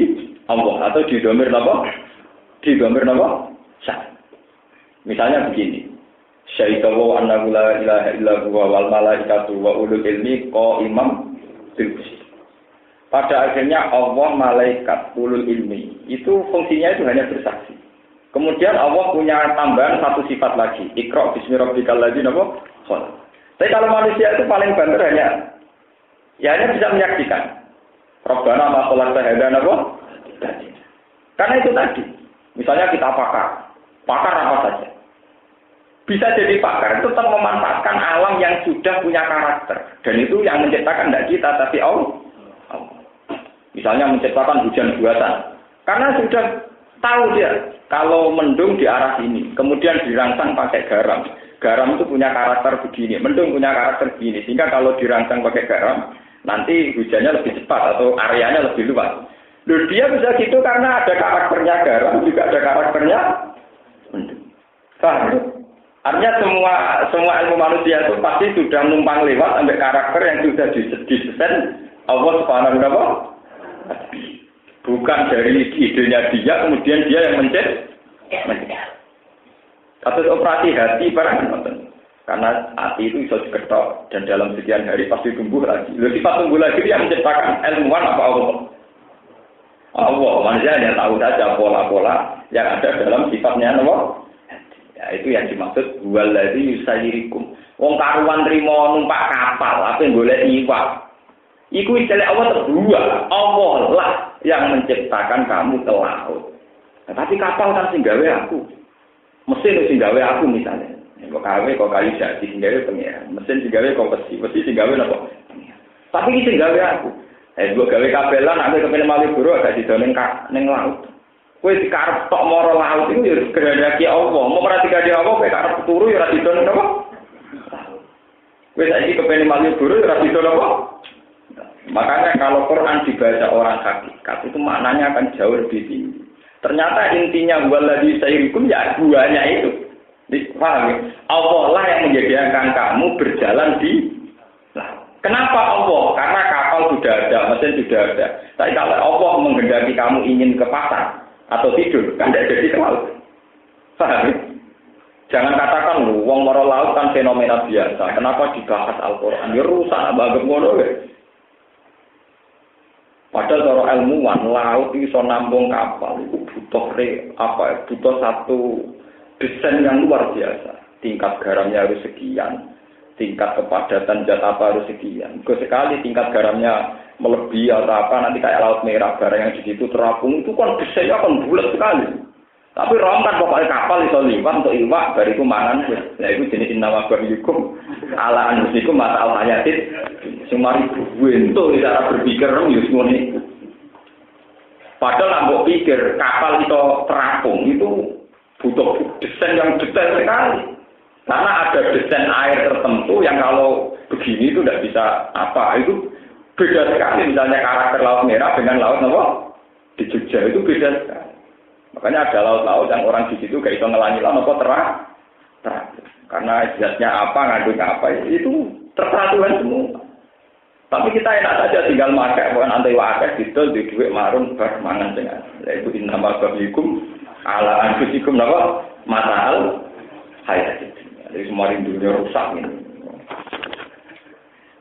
Allah. Atau didomir apa? Didomir apa? Syah. Misalnya begini. Syaidawu annahu la ilaha illa huwa wal malaikatu wa ulul ilmi qaimam bil qist. Pada akhirnya Allah, malaikat, ulul ilmi itu fungsinya itu hanya bersaksi. Kemudian Allah punya tambahan satu sifat lagi. Iqra bismi rabbikal ladzi khalaq. Tapi kalau manusia itu paling banter hanya bisa menyaksikan. Rabbana ma khalaqta hadza karena itu tadi. Misalnya kita pakar apa saja. Bisa jadi pakar, tetap memanfaatkan alam yang sudah punya karakter. Dan itu yang menciptakan tidak kita, tapi Allah. Misalnya menciptakan hujan buatan. Karena sudah tahu dia, kalau mendung di arah sini, kemudian dirangsang pakai garam. Garam itu punya karakter begini, mendung punya karakter begini. Sehingga kalau dirangsang pakai garam, nanti hujannya lebih cepat atau areanya lebih luas. Loh, dia bisa gitu karena ada karakternya garam, juga ada karakternya mendung. Paham? Artinya semua ilmu manusia itu pasti sudah numpang lewat sampai karakter yang sudah didesain Allah Subhanahu wa taala. Bukan dari idenya dia, kemudian dia yang mencipta. Kasus operasi hati barang nonton. Karena hati itu bisa diketok dan dalam sekian hari pasti tumbuh lagi. Lalu sifat tumbuh lagi yang menciptakan ilmuwan apa Allah? Allah, manusia yang tahu saja pola-pola yang ada dalam sifatnya Allah. Ya, itu yang dimaksud waladzi yusayirikum. Wong karuan trimo numpak kapal, apa yang golek iwak. Iku istilah Allah berdua. Allah lah yang menciptakan kamu ke laut. Nah, tapi kapal kan sing gawe aku. Mesin sing gawe aku misalnya. Kok kayu jadi sing gawe pengen. Mesin sing gawe kok besi sing gawe napa? Tapi iki sing gawe aku. Gua gawe kabelan aku kepengin Malioboro agak didone ning laut. Kowe dikarep tok mara laut iku ya kehendaki Allah. Mau perhatikan dia Allah kowe karep turu ya ora didon napa? Kowe saiki kepengin Malioboro ya ora didon napa? Makanya kalau Quran dibaca orang hakikat itu maknanya akan jauh lebih tinggi. Ternyata intinya waladzi sayyikum ya duanya itu. Paham ya? Allah lah yang menjadikan kamu berjalan di laut. Kenapa Allah? Karena kapal sudah ada, mesin sudah ada. Tapi kalau Allah menghendaki kamu ingin ke pasar atau tidur, kan tidak jadi ke laut. Paham? Jangan katakan lu, wong mara laut kan fenomena biasa. Kenapa dibahas Al-Quran? Ya rusak, banget ngono ya. Padahal cara ilmuwan, laut itu bisa nampung kapal. Itu butuh satu desain yang luar biasa. Tingkat garamnya harus sekian. Tingkat kepadatan zat apa harus sekian. Sekali tingkat garamnya melebihi atau apa, nanti kayak Laut Merah, barang yang di situ terapung, itu kan desainnya kan bulat sekali. Tapi rom kan pokoknya kapal itu liwat untuk iwak, bariku mangan. Nah itu jenis innama baryukum, ala anusikum, mata al-hayatit. Semari buentuk cara berpikir, yusmuni. Padahal nambah pikir, kapal itu terapung, itu butuh desain yang detail sekali. Karena ada desain air tertentu yang kalau begini itu tidak bisa apa, itu beda sekali. Misalnya karakter Laut Merah dengan laut apa? Di Jogja itu beda sekali. Makanya ada laut-laut yang orang di situ gak bisa ngelangi laut apa terang. Karena jasnya apa, ngandung apa, itu terperaturan semua. Tapi kita enak saja tinggal makan, bukan antai wakas gitu, di duit marun bermangan dengan. Yaitu innama babikum ala anfusikum apa? Matal hayat itu. Jadi semua dunia rusak ini.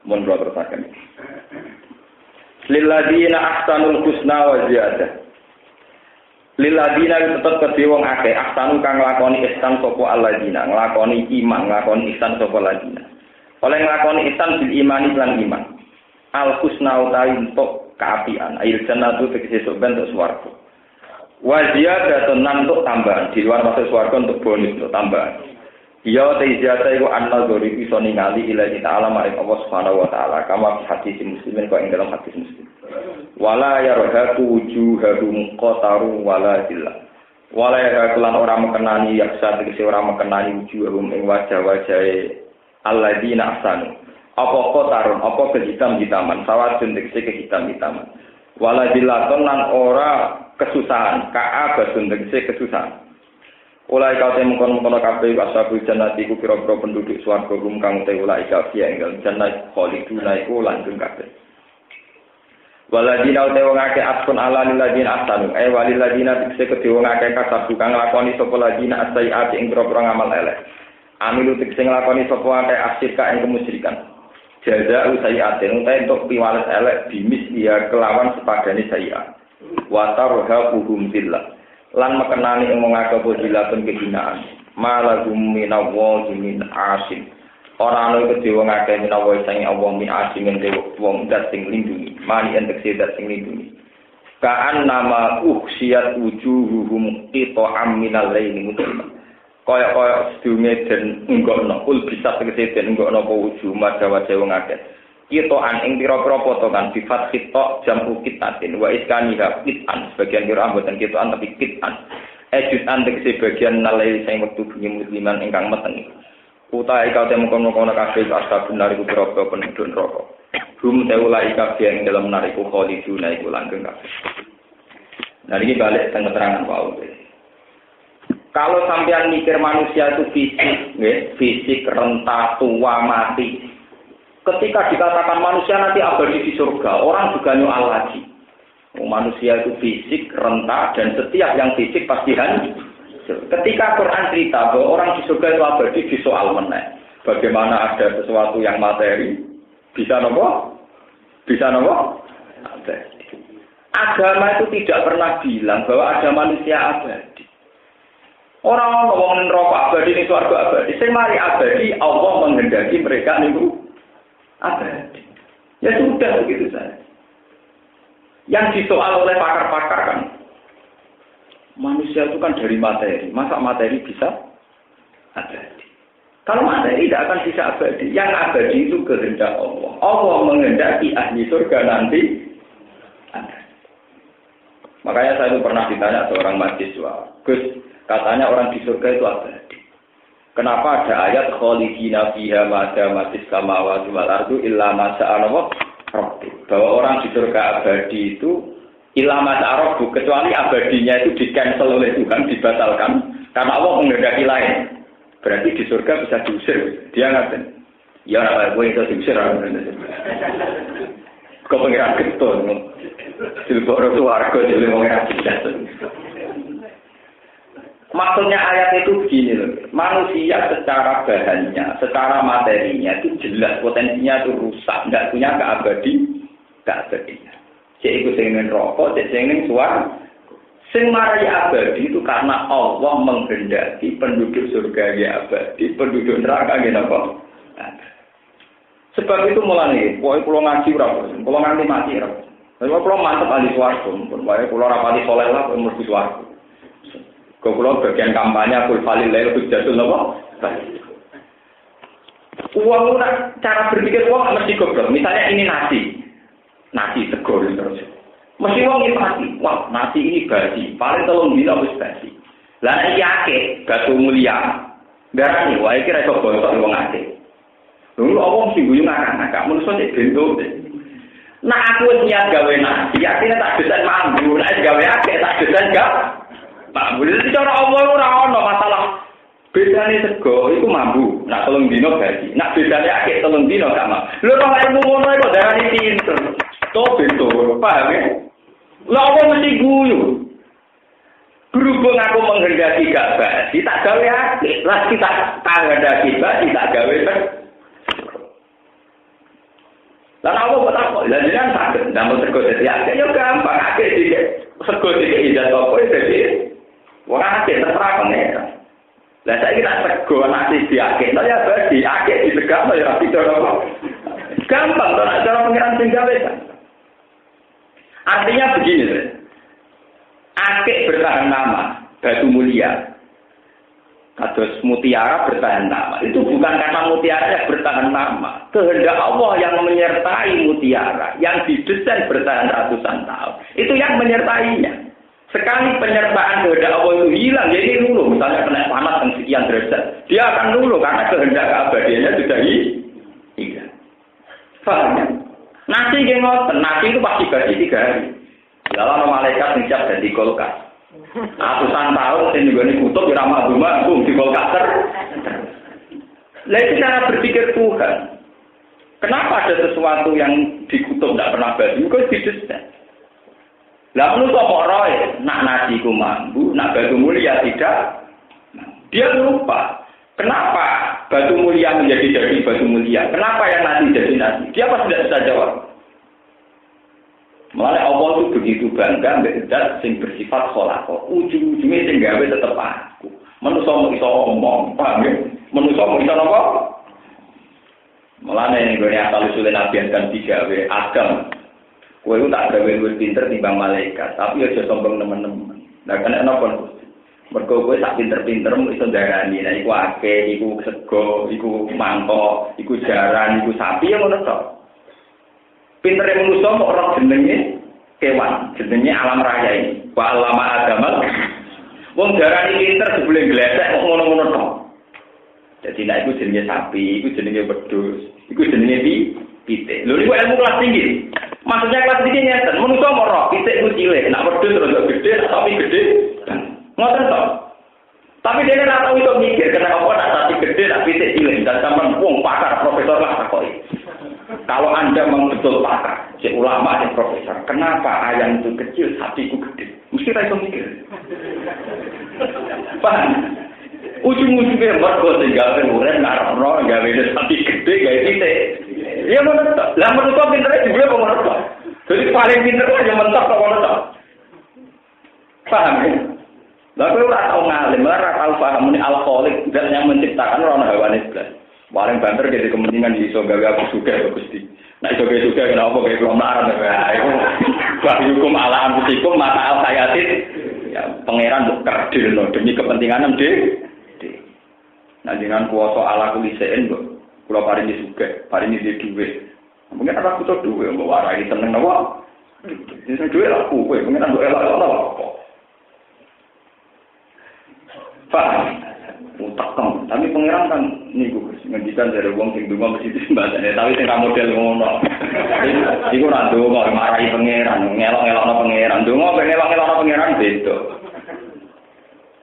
Mohon doa teruskan. Lilladzina ahsanul husna wa ziyadah. Lilladzina tetep kedhe wong akeh ahsanu kang nglakoni ihsan sapa alladzina, nglakoni iman, nglakoni ihsan sapa alladzina. Oleh nglakoni ihsan bil imani lan iman. Al husna utawi untuk kaapian, ail jannatu tegese soben untuk swarga. Wa ziyadah tenan untuk tambahan, di luar masuk swarga untuk bonus untuk tambahan. Iya ta'izata iku an-nazari bisa ningali ilahi ta'ala maring Allah Subhanahu wa taala kama hadis muslimin kok ing dalam hadis muslim. Wala yarhaqu wujuhahum qataru wala zillah. Wala yarhaqu lan ora mekenani yaksa tegese ora mekenani wujuhahum ing wajah-wajahe alladzina ahsanu. Apa qatarun apa kehitam-hitaman sawatun tegese kehitam-hitaman. Wala zillatun lan ora kesusahan ka'abatun tegese kesusahan. Ulai kau temu kono kabeh ashabul jannati ku pira-pira penduduk swarga rum kang te ulai kabeh ing jannah khaliduna iku langgeng kabeh. Waladina utawa ngake atfun ala liladina asanu waliladina tikse kedhe wong akeh kasab kang nglakoni sapa ladina asaiat ing pira-pira ngamal elek amilu tikse nglakoni sapa akeh asyirka ing kemusyrikan jazaa'u sayiatin utawa entuk piwales elek bimis dia kelawan sepadane sayiat wa tarhaquhum billah lan mekenani ing wong akeh dilatun kehinaan malagum minallahi min asim ora ana kedhe wong akeh minawa sing Allah min asimin wong dat sing lindungi mani entek dat sing lindungi kaan nama ukhsiyat wujuhuhum qita'am minal laili mutlaq kaya sedunge den nggono kul bisa tegese den nggono apa wujuh madawa wong akeh qita'an ing pira-pira potongan sifat qita' jamu qitatin wa iskaniha qit'an sebagian kira amboten qita'an tapi qit'an ejutan tegese bagian nalai sing wektu bengi musliman ingkang meteng utai kau temu kono kabeh ashabun nariku pira-pira penduduk neraka. Hum teulai kabeh ing dalam nariku khaliduna iku langgeng kabeh. Nah ini balik teng keterangan Paul. Kalau sampean mikir manusia itu fisik, fisik renta tua mati. Ketika dikatakan manusia nanti abadi di surga, orang juga nyoal lagi. Manusia itu fisik renta dan setiap yang fisik pasti hancur. Ketika Quran cerita bahwa orang di surga itu abadi di soal meneh. Bagaimana ada sesuatu yang materi bisa nopo? Bisa nopo? Abadi. Agama itu tidak pernah bilang bahwa ada manusia abadi. Orang ngomong neraka abadi ini surga abadi. Sing mari abadi Allah menghendaki mereka niku abadi. Ya sudah begitu saja. Yang disoal oleh pakar-pakar kan manusia itu kan dari materi. Masa materi bisa abadi? Kalau materi tidak akan bisa abadi. Yang abadi itu kehendak Allah. Allah menghendaki ahli surga nanti abadi. Makanya saya itu pernah ditanya seorang mahasiswa, Gus, katanya orang di surga itu abadi. Kenapa ada ayat khalidina fiha ma damatis samawati wal ardu illa ma syaa Allah? Bahwa orang di surga abadi itu ilama ta'arafu, kecuali abadinya itu di-cancel oleh Tuhan, dibatalkan karena Allah menghendaki lain. Berarti di surga bisa diusir. Dia ngatain, ya ora kowe itu diusir ora. Kok pengiran ketun. Silboro suwarga dhewe pengiran jelas. Maksudnya ayat itu begini loh. Manusia secara bahannya, secara materinya itu jelas potensinya itu rusak, enggak punya keabadian. Cek iku sing ning neraka, cek sing ning swarga. Sing marai abadi itu karena Allah menghendaki penduduk surga ya abadi, penduduk neraka ya napa? Sebab itu mulane, pokoke kula ngaji ora, kula nganti mati ora. Kula mantep ahli swarga, pokoke kula ora pati saleh lah mlebu swarga. Kula bagian kampanye kul falil lail hujjatul napa? Uang cara berpikir uang mesti goblok. Misalnya ini nasi segor terus. Mesti wong iki mati. Wah, nasi ini basi. Paling 3 dina wis basi. Lah iki akeh batu mulia. Darani wae iki ra iso bosok wong akeh. Lha wong sing guyu ngakak-ngakak menungso nek bento. Nah aku wis niat gawe nasi, artinya tak desain mambu. Nek gawe akeh tak desain gak. Pak boleh cara Allah ora ono masalah. Bedane sego iku mambu. Nah 3 dina basi. Nak bedane akeh 3 dina gak mah. Lho kok ilmu ngono kok darani pinter. To betul, paham ya? Lah apa mesti guyu? Berhubung aku menghendaki gak basi, tak gawe akeh. Lah kita menghendaki basi, tak gawe lah apa kok lah jenengan saged ndamel sego dadi akeh ya gampang akeh iki. Sego iki ijazah apa dadi ora akeh terserah pengen. Lah saiki tak sego nasi diakeh, ya basi akeh disegakno ya rapi apa. Gampang to nek cara pengiran sing gawe. Artinya begini, akeh bertahan lama, batu mulia. Kados mutiara bertahan lama. Itu bukan karena mutiara bertahan lama. Kehendak Allah yang menyertai mutiara, yang didesain bertahan ratusan tahun. Itu yang menyertainya. Sekali penyertaan kehendak Allah itu hilang, jadi luluh. Misalnya kena panas yang sekian derajat, dia akan luluh karena kehendak keabadiannya sudah hilang. Paham ya? Nasi gengot, nasi itu pasti basi 3 hari. Dalam malaikat siap jadi kulkas. Ratusan tahun sing nggone kutub ya mampu di kulkas ter. Lah itu cara berpikir Tuhan. Kenapa ada sesuatu yang dikutuk tidak pernah batu? Kok didesain? Lah menurut orang nak nasi ku mampu, nak batu mulia tidak. Dia lupa. Kenapa batu mulia jadi batu mulia? Kenapa yang nasi jadi nasi? Dia pasti tidak bisa jawab. Malah Allah itu begitu bangga zat sing bersifat kholaqah. Ujung-ujungnya sing gawe tetep aku. Manusa mau iso omong, paham ya? Manusa mau iso apa? Malah nek ngene asal usule Nabi kan digawe Adam. Kowe itu tak gawe luwih pinter timbang malaikat, tapi aja sombong teman-teman. Lah kan ana pun mergo kowe sak pinter-pinter iso darani, nah iku akeh, iku sego, iku mangkok, iku jaran, iku sapi ya ngono to. Pintere manusa kok ora jenenge kewan, jenenge alam raya ini. Wa alama adamal. Wong darani pinter sebule glethek kok ngono-ngono to. Jadi nek iku jenenge sapi, iku jenenge wedhus, iku jenenge pitik. Lho niku ilmu kelas tinggi. Maksudnya kelas tinggi nyeten, manusa moro, pitik ku cilik, nek wedhus rada gede, sapi gede. Ngoten to. Tapi dia ora tau iso mikir kenapa apa nak sapi gede, nak pitik cilik, dan sampean wong pakar profesor lah takoki. Kalau Anda memang betul pakar, si ulama, si profesor, kenapa ayam itu kecil, sapi itu gede? Mesti tak mikir. Paham? Ujung-ujungnya mergo tinggal urip ngarepno gawe sapi gede, gawe pitik. Ya menurut, lah menurut pinternya juga kok menurut. Jadi paling pinter aja mentok kok menurut. Paham ya? Lalu ora tau ngalim, ora tau paham ini al-khaliq dan yang menciptakan orang hawane blas. Paling banter jadi kepentingan iso gawe aku suka ya Gusti. Nek iso gawe suka kenapa gawe belum larang ya iku hukum ala anfusikum mata al hayatin ya pangeran mbok kerdilno demi kepentingan ndek. Nah dengan kuwasa ala kulisein mbok kula paringi suka, paringi dhuwit. Mungkin ana kudu dhuwit mbok warai seneng napa? Wis dhuwit aku kowe pengen mbok elok apa? Paham? Utekem, tapi pangeran kan niku ngendikan dari wong sing donga mesti disembadane, tapi sing model ngono. Iku ora donga marahi pangeran, ngelok-ngelokno pangeran. Donga ben ngelok-ngelokno pangeran beda.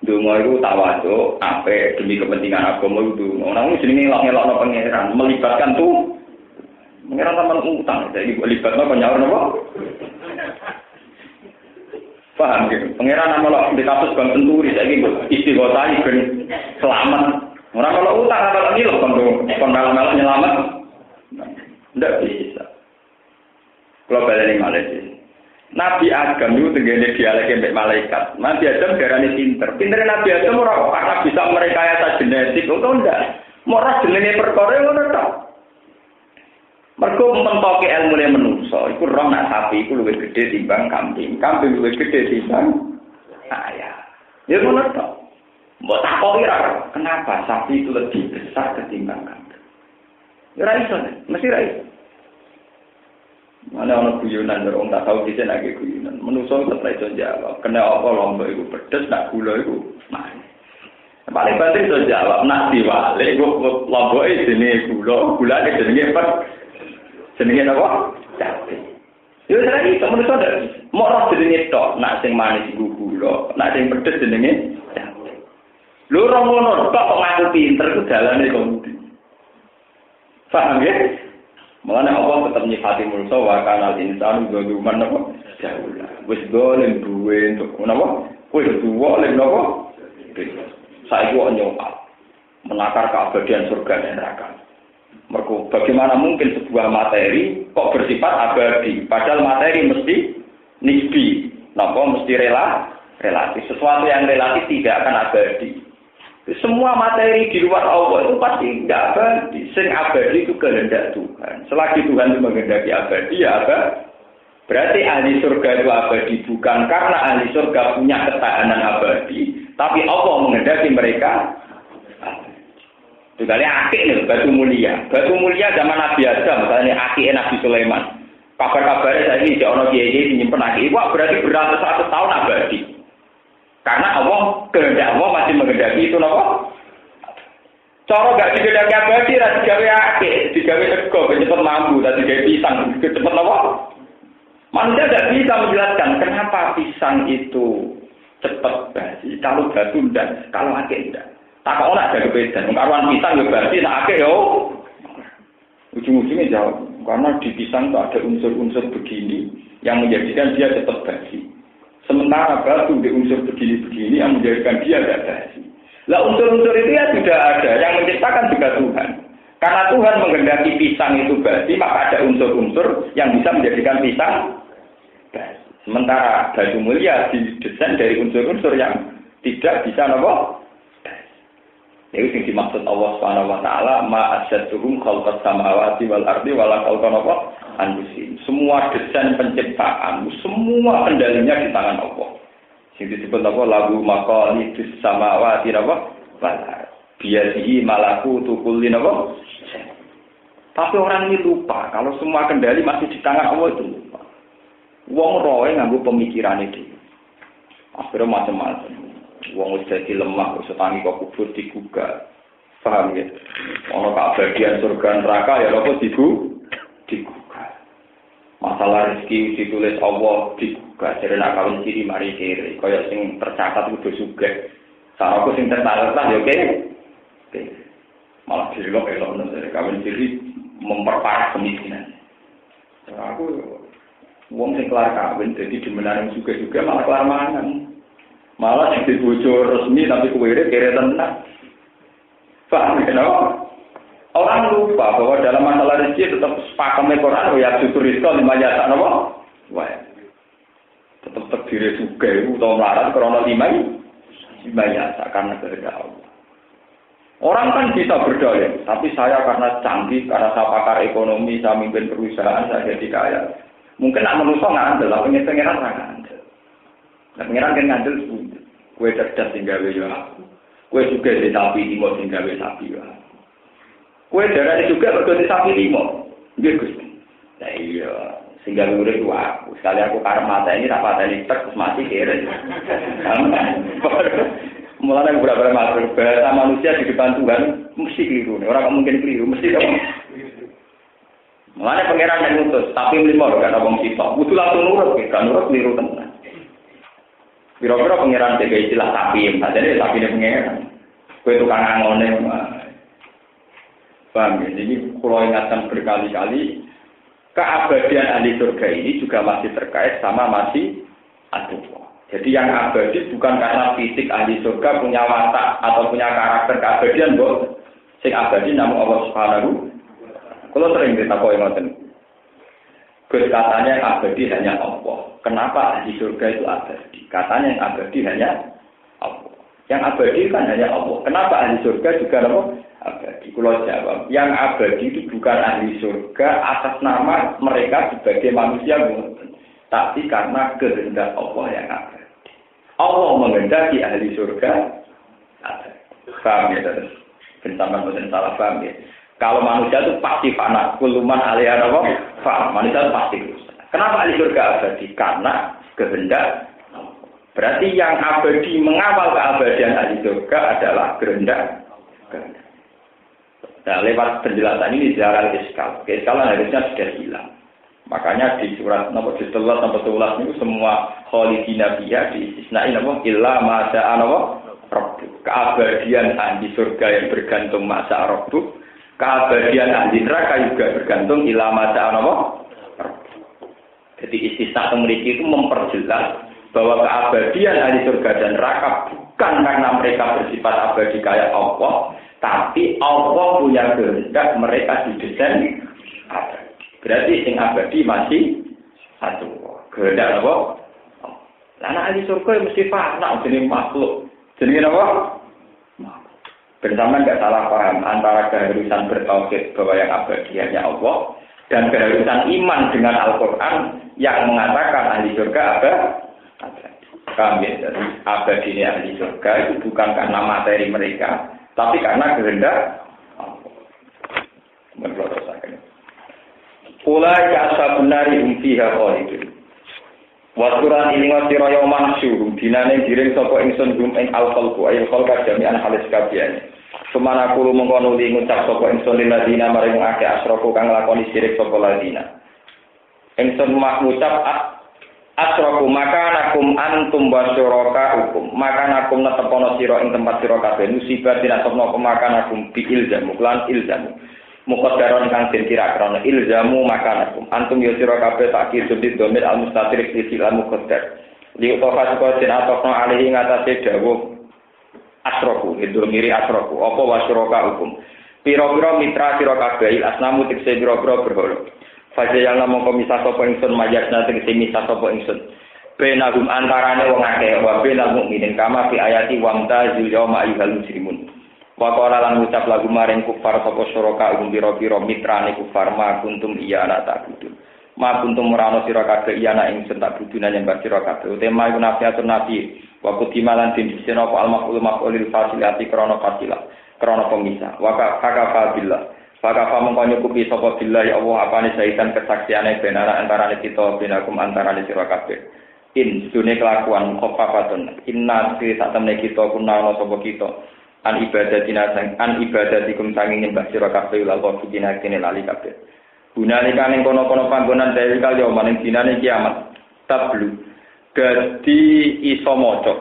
Donga iku tawadhu, ape demi kepentingan agama itu. Ora mung jenenge ngelok-ngelokno pangeran, melibatkan tuh pangeran sampean utang, jadi melibatno penyaur napa? Paham gitu. Pangeran amalok di kasus Bang Senturi saiki istighosah ben selamat. Ora kalau utang kalau nilok kon malah nyelamat. Ndak bisa. Kalau baleni Malaysia. Nabi Adam itu tenggene dialek mbek malaikat. Nabi Adam darane pinter. Pintere Nabi Adam ora karena bisa merekayasa genetik utawa ndak. Ora jenenge perkara ngono tok. Mergo mentoke ilmune manungsa, iku roh nak sapi iku luwih gedhe timbang kambing. Kambing luwih gedhe timbang ayam. Ya ngono to. Mbok takoki ra, kenapa sapi itu lebih besar ketimbang kambing? Ya ra iso, mesti ra iso. Mana ana guyonan wong tak tau dhisik nek guyonan. Manungsa tetep iso jawab. Kena apa lombok iku pedes, nak gula iku manis. Paling penting iso jawab, nak diwale iku lomboke jenenge gula, gulane jenenge pedes. Jenenge apa? Cabe. Yo saiki temen iso ndak. Mok roh jenenge tok, nak sing manis iku gula, nak sing pedes jenenge cabe. Lho ora ngono tok kok ngaku pinter ku dalane kok mudi. Paham ya? Mulane Allah tetep nyifati manusa wa kanal insanu zaluman apa? Jaulah. Wis golem duwe entuk napa? Kowe duwe oleh napa? Saiki kok nyokap menakar keabadian surga dan neraka. Mergo bagaimana mungkin sebuah materi kok bersifat abadi, padahal materi mesti nisbi, napa mesti relatif. Sesuatu yang relatif tidak akan abadi. Semua materi di luar Allah itu pasti tidak abadi. Sing abadi itu kehendak Tuhan. Selagi Tuhan itu menghendaki abadi, ya abadi. Berarti ahli surga itu abadi bukan karena ahli surga punya ketahanan abadi, tapi Allah menghendaki mereka. Juga ini akik nih, batu mulia. Batu mulia zaman Nabi Adam, misalnya akik Nabi Sulaiman. Kabar-kabarnya saya ini, ada kiai menyimpan akik. Wah berarti beratus 100 tahun abadi. Karena Allah, kehendak Allah masih menghendaki itu, nopo. Cara gak dikehendaki abadi, rasa digawe akik, digawe sego, cepat mampu, dan digawe pisang, cepat nopo. Manusia tidak bisa menjelaskan kenapa pisang itu cepat basi, kalau batu dan kalau akik tidak. Tak kok nak jaga beda. Karuan pisang yo berarti nak akeh yo. ujung-ujungnya jawab. Karena di pisang itu ada unsur-unsur begini yang menjadikan dia tetap basi. Sementara batu di unsur begini-begini yang menjadikan dia tidak basi. Lah unsur-unsur itu ya sudah ada, yang menciptakan juga Tuhan. Karena Tuhan menghendaki pisang itu basi, maka ada unsur-unsur yang bisa menjadikan pisang basi. Sementara batu mulia didesain dari unsur-unsur yang tidak bisa apa? Itu yang dimaksud Allah Subhanahu wa taala, ma asyadduhum khalqas samawati wal ardi wala khalqan apa? Anfusin. Semua desain penciptaan, semua kendalinya di tangan Allah. Sing disebut apa? Lagu maqalidus samawati apa? Wal ardi. Biadihi malakutu kulli apa? Tapi orang ini lupa kalau semua kendali masih di tangan Allah itu lupa. Wong roe nganggo pemikirane dhewe. Akhirnya macam-macam. Wong wis dadi lemah, wis tangi kok kubur digugah. Paham ya? Ono keabadian surga neraka ya apa digugah. Masalah rezeki ditulis Allah digugah. Jare nek kawin ciri mari kiri, kaya sing tercatat kudu sugih. Saraku sing tercatat ya oke. Malah dilok-elok dari kawin ciri memperparah kemiskinan. Aku wong sing kelar kawin dadi demenan juga malah kelar mangan. Malah jadi bojo resmi tapi kuwire kere tenan. Paham ya? Orang lupa bahwa dalam masalah rezeki tetap sepakame Quran ya syukur rizqa lima jasa napa? Wah. Tetap terdiri juga itu utawa melarat karena lima jasa karena kehendak Allah. Orang kan bisa berdaya, tapi saya karena canggih, karena saya pakar ekonomi, saya mimpin perusahaan, saya jadi kaya. Mungkin nak manusia nggak andel, tapi pengeran nggak andel. Nah, pengeran kan ngandel sebut. Kue cerdas tinggal ya aku. Kue juga di sapi limo tinggal sapi ya. Kue darah juga berganti sapi limo. Gitu. Nah iya, tinggal urip aku. Sekali aku karep mata ini rapat ini terus mati kere. Mulanya beberapa masuk bahasa manusia di depan Tuhan mesti keliru. Orang mungkin keliru, mesti dong. Mulanya pangeran yang ngutus, tapi limo kan abang sitok. Butuh langsung nurut, kan nurut keliru tenan. Biro-biro pengiran jaga istilah sapi, jadi sapi ini pengiran. Kue tukang angone, paham ya? Jadi kalau ingatkan berkali-kali, keabadian ahli surga ini juga masih terkait sama masih Allah. Jadi yang abadi bukan karena fisik ahli surga punya watak atau punya karakter keabadian, boh. Sing abadi namun Allah Subhanahu. Kalau sering kita kau ingatkan. Katanya yang abadi hanya Allah. Kenapa ahli surga itu abadi? Katanya yang abadi hanya Allah. Yang abadi kan hanya Allah. Kenapa ahli surga juga apa? Abadi. Kalau jawab, yang abadi itu bukan ahli surga atas nama mereka sebagai manusia, tapi karena kehendak Allah yang abadi. Allah menghendaki ahli surga abadi. Paham ya terus? Bersama dengan salah paham ya. Kalau manusia itu pasti fana, kuluman alaiha apa? Fana. Manusia itu pasti rusak. Kenapa ahli surga abadi? Karena kehendak. Berarti yang abadi mengawal keabadian ahli surga adalah kehendak. Nah, lewat penjelasan ini ziarah iskal. Keiskalan harusnya sudah hilang. Makanya di surat nomor 11 sampai 11 itu semua khalidina fiha diistisnai apa? Illa ma syaa rabbuk. Keabadian ahli surga yang bergantung masa rabbuk. Keabadian ahli neraka juga bergantung illa ma syaa rabbuk. Jadi istisna memiliki itu memperjelas bahwa keabadian ahli surga dan neraka bukan karena mereka bersifat abadi kayak Allah, tapi Allah punya kehendak mereka didesain abadi. Berarti sing abadi masih satu. Kehendak apa? Karena ahli surga mesti fana jenis makhluk. Jenis apa? Bersama nggak salah paham antara keharusan bertauhid bahwa yang abadi hanya Allah dan keharusan iman dengan Al-Quran yang mengatakan ahli surga abadi. Kami dari abadi ini ahli surga itu bukan karena materi mereka, tapi karena kehendak Allah. Menurut Ulai ashabun nari hum fiha khalidun. Wa Quran ini ngasira yauma nahsyur dinane diring sapa ingsun gum ing al-khalqu ayil khalqa jami'an halis kabehane. Sumana kulo mengkono li ngucap sapa ingsun lil ladina maring akeh asraku kang nglakoni syirik sapa ladina. Ingsun ngucap asraku makanakum antum basyuraka hukum. Makanakum netepono sira ing tempat sira kabeh musibah dinasabna pemakanakum bi ilzamu lan ilzamu. muqaddaron kang den kira-kira ilzamu makanakum antum ya sira kabeh takdir sudit domir al mustatir isil al muqaddar li utafa saka den atokno alihi ngatasé dawuh asroku itu miri asroku apa wasroka hukum pira-pira mitra sira kabeh asnamu tikse pira-pira berhala fajayal mongko misah sapa ingsun majasna tikse misah sapa ingsun benagum antarane wong akeh wa benal mukminin kama fi ayati wamta zil yauma ayyuhal muslimun. Wa qala lan ucap lagu maring kufar sapa suraka umbira-pira mitrane kufar ma kuntum iya ana ta'budun. Ma kuntum murano sira kabeh iya ana ing sentak budunan nyembah sira kabeh. Tema iku nafiatun nabi wa kutimalan tin disena apa al-maqul maqulil fasilati krana fasilah krana pemisah. Wa ka billah. Fakafa mongko nyukupi sapa billah ya Allah apane saitan kesaksiane benara antarane kita benakum antarane sira kabeh. In dunia kelakuan khofafatun inna si saat temne kita kuna ono sapa kita an ibadatikum sanging nyembah sira kabeh lal qofidina kene lali kabeh gunane kaning kono-kono panggonan dhewe kali yo maning dinane kiamat tablu dadi iso maca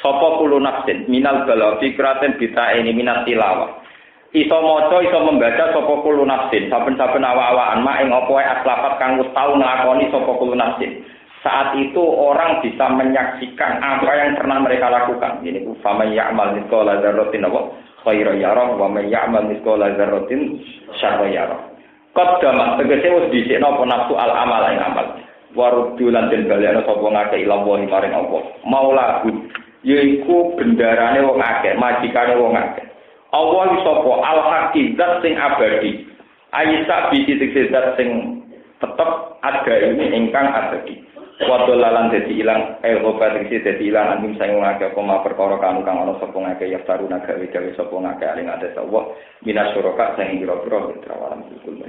sapa kulo nafsin minal bala fikraten bita ini minat tilawah iso maca iso membaca sapa kulo nafsin saben-saben awak-awakan mak ing apa wae aslafat kang wis tau nglakoni sapa kulo nafsin. Saat itu orang bisa menyaksikan apa yang pernah mereka lakukan. Ini faman ya'mal mithqala dzarratin khairan yarah wa man ya'mal mithqala dzarratin syarran yarah. Qaddama tegese wis dhisikno apa nafsu al amal ing amal. Waruddu lan den balekno sapa ngake ila wa maring apa. Maulahu yaiku bendarane wong akeh, majikane wong akeh. Allah sapa al haqiqat sing abadi. Ayisa bi titik zat sing tetep ada ini ingkang abadi. Wadolalan dadi ilang obat iki dadi ilang anjing sayang ngake apa perkara kang ana sapa ngake ya taruna gawe sapa ngake aling ades Allah minas suraka sing pira-pira trawalan kul